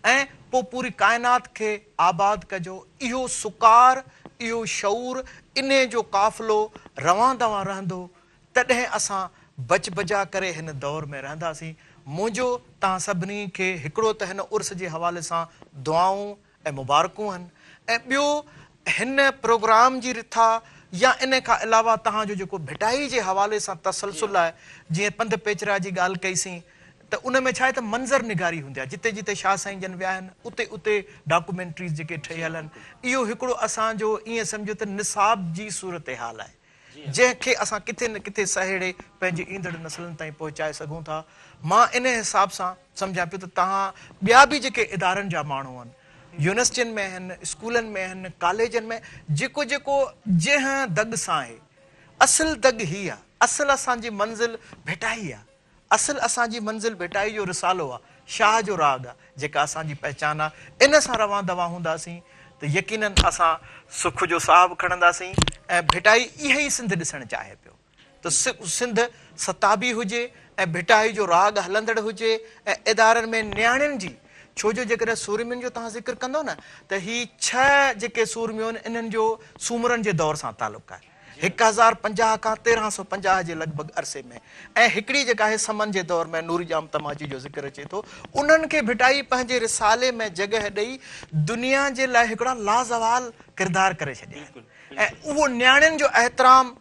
Speaker 4: ऐं पोइ पूरी काइनात खे आबाद कजो. इहो सुकार, इहो शऊर, इन जो काफ़िलो रवां दवां रहंदो, तॾहिं असां बच बजा करे हिन दौर में रहंदासीं. मुंहिंजो तव्हां सभिनी खे हिकिड़ो त हिन उर्स जे हवाले सां दुआऊं ऐं मुबारकूं आहिनि, ऐं ॿियो हिन प्रोग्राम जी रिथा या इन खां अलावा तव्हांजो जेको भिटाई जे हवाले सां तसलसुल आहे, जीअं पंध पेचरा जी ॻाल्हि कईसीं त उन में छा आहे त मंज़र निगारी हूंदी आहे. जिते जिते शाह साईं जन विया आहिनि उते उते डॉक्यूमेंट्रीज़ जेके ठहियल आहिनि, इहो हिकिड़ो असांजो ईअं सम्झो त निसाब जी सूरत हाल आहे, जंहिंखे असां किथे न किथे सहेड़े पंहिंजे ईंदड़ नसलनि ताईं पहुचाए सघूं था. मां इन हिसाब सां सम्झां पियो त तव्हां ॿिया बि जेके इदारनि जा माण्हू आहिनि, यूनिवर्सिटियुनि में आहिनि, स्कूलनि में आहिनि, कॉलेजनि में, जेको जंहिं दग सां आहे, असुलु दग ही आहे, असुलु असांजी मंज़िल भिटाई आहे, असुलु असांजी मंज़िल भिटाई जो रिसालो आहे, शाह जो राग आहे, जेका असांजी पहचान आहे. इन सां रवां दवा हूंदासीं त यकीनन असां सुख जो साहु खणंदासीं. ऐं भिटाई इहा ई सिंध ॾिसणु चाहे पियो त सिंध सताबी हुजे ऐं भिटाई जो राग हलंदड़ हुजे ऐं इदारनि में नियाणियुनि जी, छो जो जेकॾहिं सूरमियुनि जो तव्हां ज़िक्र कंदो न त ही 6 जेके सूरमियूं आहिनि, इन्हनि जो सूमरनि जे दौर सां तालुक़ु आहे. 1050 खां 1350 जे लॻभॻि अरसे में। ऐं हिकिड़ी जेका आहे समन जे दौर में नूरी जाम तमाची जो ज़िक्र अचे थो, उन्हनि खे भिटाई पंहिंजे रिसाले में जॻह ॾेई दुनिया जे लाइ हिकिड़ा लाज़वाल किरदारु करे छॾिया। ऐं उहो न्याणियुनि जो एहतराम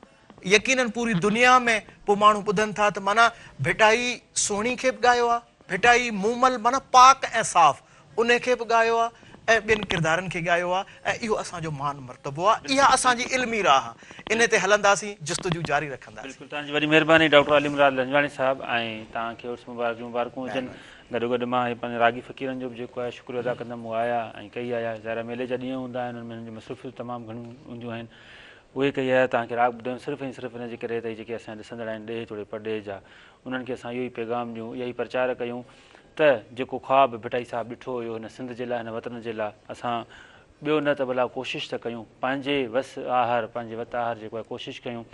Speaker 4: यकीनन पूरी दुनिया में पोइ माण्हू ॿुधनि था त माना भिटाई सोणी खे बि ॻायो आहे, भिटाई मूमल माना पाक ऐं साफ़ उन खे बि ॻायो आहे ऐं ॿियनि किरदारनि खे ॻायो आहे। ऐं इहो असांजो मान मर्तबो आहे, इहा असांजी इल्मी राह आहे। इन ते हलंदासीं, जुस्तजू जारी रखंदासीं।
Speaker 3: बिल्कुलु, तव्हांजी वॾी महिरबानी डॉक्टर अली मुराद लंजवाणी साहिबु। ऐं तव्हांखे उर्स मुबारकूं हुजनि। गॾोगॾु मां पंहिंजे रागी फ़क़ीरनि जो बि जेको आहे शुक्रिया अदा कंदुमि। उहो आया ऐं कई आया, ज़ाहिर मेले जा ॾींहं हूंदा आहिनि, हुनमें हुनजी मसरूफ़ियूं तमामु घणियूं हूंदियूं आहिनि। उहे कई आहे, तव्हांखे राग ॿुधायूं सिर्फ़ु ऐं सिर्फ़ु हिन जे करे त जेके असांजा ॾिसंदड़ आहिनि ॾे थोरे परॾे जा, उन्हनि खे असां इहो ई पैगाम ॾियूं, इहा ई प्रचार कयूं त जेको ख़्वाबु भिटाई साहिबु ॾिठो हुयो हिन सिंध जे लाइ, हिन वतन जे लाइ, असां ॿियो न त भला कोशिशि त कयूं, पंहिंजे वस आहार पंहिंजे वत आहार जेको आहे कोशिशि कयूं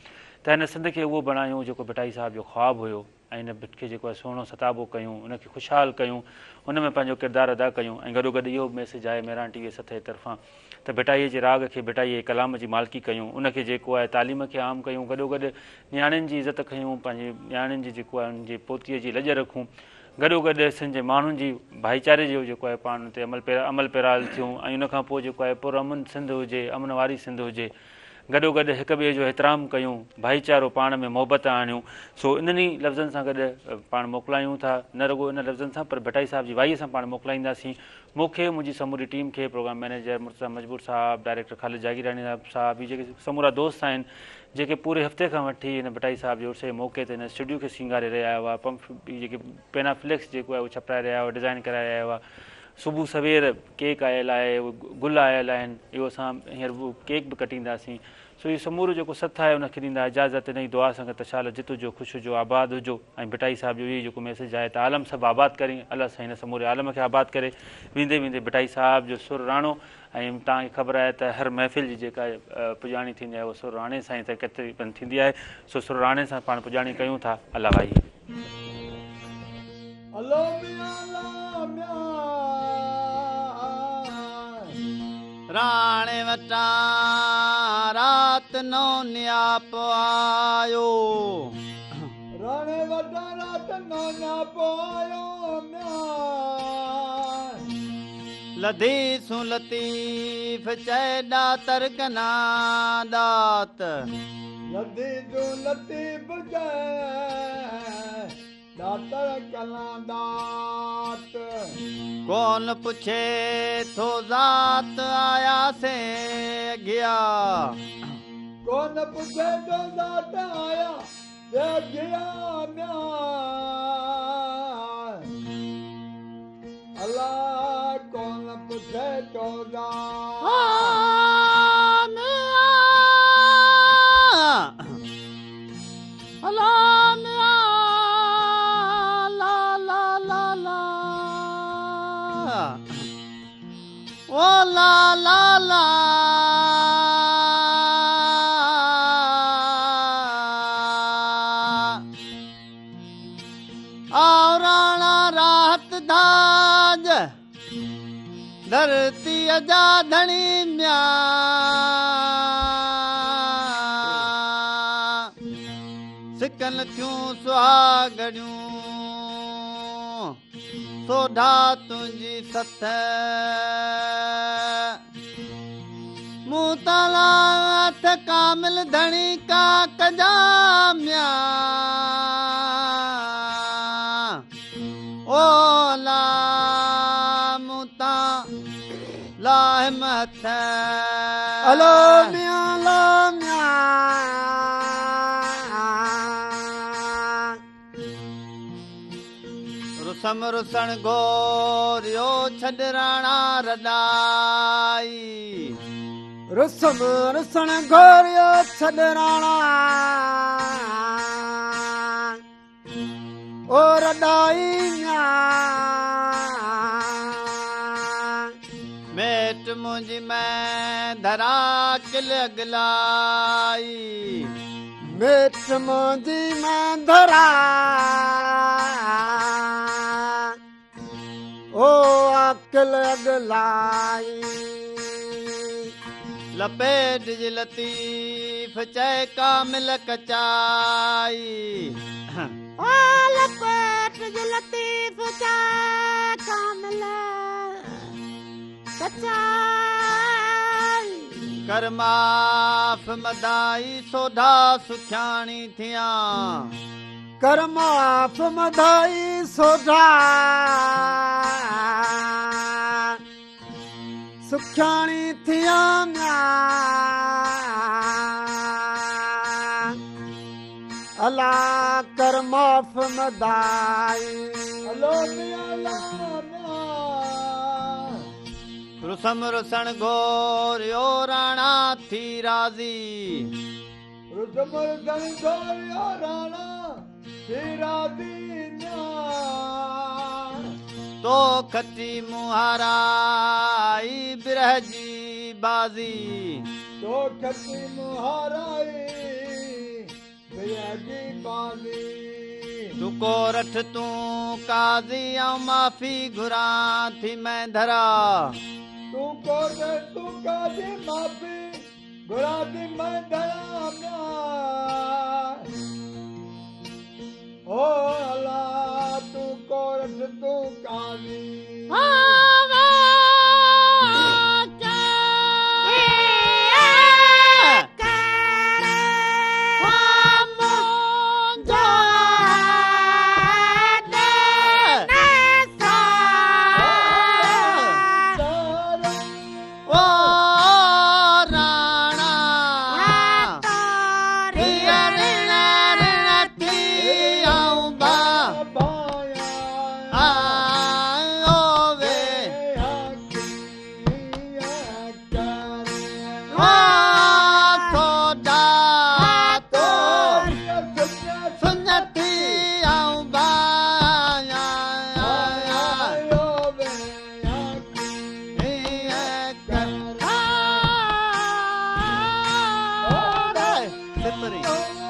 Speaker 3: त हिन सिंध खे उहो बणायूं जेको भिटाई साहिब जो ख़्वाबु हुयो। ऐं हिन भिट खे जेको आहे सुहिणो सताबो कयूं, उनखे ख़ुशहाल कयूं, उन में पंहिंजो किरदारु अदा कयूं। ऐं गॾोगॾु इहो मैसेज आहे मेरान टीवीअ सथे तरफ़ां त भिटाईअ जे राग खे, भिटाईअ जे कलाम जी मालिकी कयूं, उनखे जेको आहे तालीम खे आम कयूं, गॾोगॾु नियाणियुनि जी इज़त कयूं, पंहिंजे नियाणियुनि जी जेको आहे उनजी पोतीअ जी लॼ रखूं, गॾोगॾु सिंध जे माण्हुनि जी भाईचारे जो जेको आहे पाण ते अमल पैराल थियूं। ऐं उनखां पोइ जेको आहे पुरअमन सिंध हुजे, अमन वारी सिंध हुजे, गॾोगॾु हिक ॿिए जो एतिराम कयूं, भाईचारो पाण में मोहबत आणियूं। सो इन्हनि लफ़्ज़नि सां गॾु पाण मोकिलायूं था, न रुॻो इन लफ़्ज़नि सां पर भिटाई साहिब जी वाईअ सां पाण मोकिलाईंदासीं। मूंखे, मुंहिंजी समूरी टीम खे, प्रोग्राम मैनेजर मुर्तज़ा मजबूर साहिबु, डायरेक्टर ख़ालिद जागीरानी साहिबु, हीअ जेके समूरा दोस्त आहिनि जेके पूरे हफ़्ते खां वठी हिन भिटाई साहिब जे उर्स जे मौक़े ते हिन स्टूडियो खे सींगारे रहिया हुआ, जेके पेनाफ्लेक्स जेको आहे उहो छपाए रहिया हुआ, डिज़ाइन कराए रहिया हुआ, सुबुह सवेर केक आयल आहे, गुल आयल आहिनि, इहो असां हींअर केक बि कटींदासीं। सो इहो समूरो जेको सथ आहे उनखे ॾींदा इजाज़त, इन जी दुआ सां गॾु तशाल जित हुजो, ख़ुशि हुजो, आबाद हुजो। ऐं भिटाई साहिब जो इहो जेको मैसेज आहे त आलम सभु आबाद करी, अलाह सां हिन समूरे आलम खे आबाद करे। वेंदे वेंदे भिटाई साहिब जो सुर राणो, ऐं तव्हांखे ख़बर आहे त हर महफ़िल जी जेका पुॼाणी थींदी आहे उहा सुर राणे सां ई त केतिरी थींदी आहे। सो सुर राणे सां पाण पुॼाणी कयूं था। अलाह भाई
Speaker 1: राणे वटा रात नो न्याप आयो, राणे वटा रात नो न्याप आयो, लधी सु लतीफ चैडा तरकना दात, लधी सु लतीफ चैडा तरकना दात। कौन पुछे थो ज़ात आया से गया, कौन पुछे थो ज़ात आया से गया म्या, अल्लाह कौन पुछे तो ज़ात अल्लाह म्या, ला ला ला ला ओ ला ला ला आओ राणा राहत धाज धरती अजा धनी म्या, सिकन थियूं सुहागड़ियूं सोढा तुंहिंजी सथ, मूं ताला हथ कामिल धणी का कजा म्या, ओ ला मूं ता लाह मथ अलो म्या ला म्या, रुसम रुसण गोरियो छॾ राणा रॾाई, रुसम रुसण गोरियो छॾ राणा ओ रॾाई म्या, मेट मुंहिंजी मैं धरा किल अगलाई, मेट मुंहिंजी मैं धरा ओ अकिल अगलाई, लपेट जी लतीफ लतीफ़ चए कामिल कचाई
Speaker 5: लपेट जो लतीफ़ चए कामिल कचाई
Speaker 1: कर माफ़ मदाई सोधा सुखियाणी थियां
Speaker 2: कर माफ़ मधाई सोधा सुखियाणी थियां अला कर माफ़ मधाई
Speaker 1: रुसम रुसण गोरियो राणा थी राज़ी
Speaker 2: रुसम रुसण गोरियो राणा थी राज़ी
Speaker 1: तो खती मुहाराई बिरह जी बाज़ी
Speaker 2: तो खती मुहाराई बिरह जी बाज़ी
Speaker 1: तू को रठ तू काज़ी ऐं माफ़ी घुरां थी मैं धरा
Speaker 2: तू को रठ तू काज़ी माफ़ी घुरां थी मैं धरा ओ अल्लाह तू को रठ तू काज़ी
Speaker 1: Memory.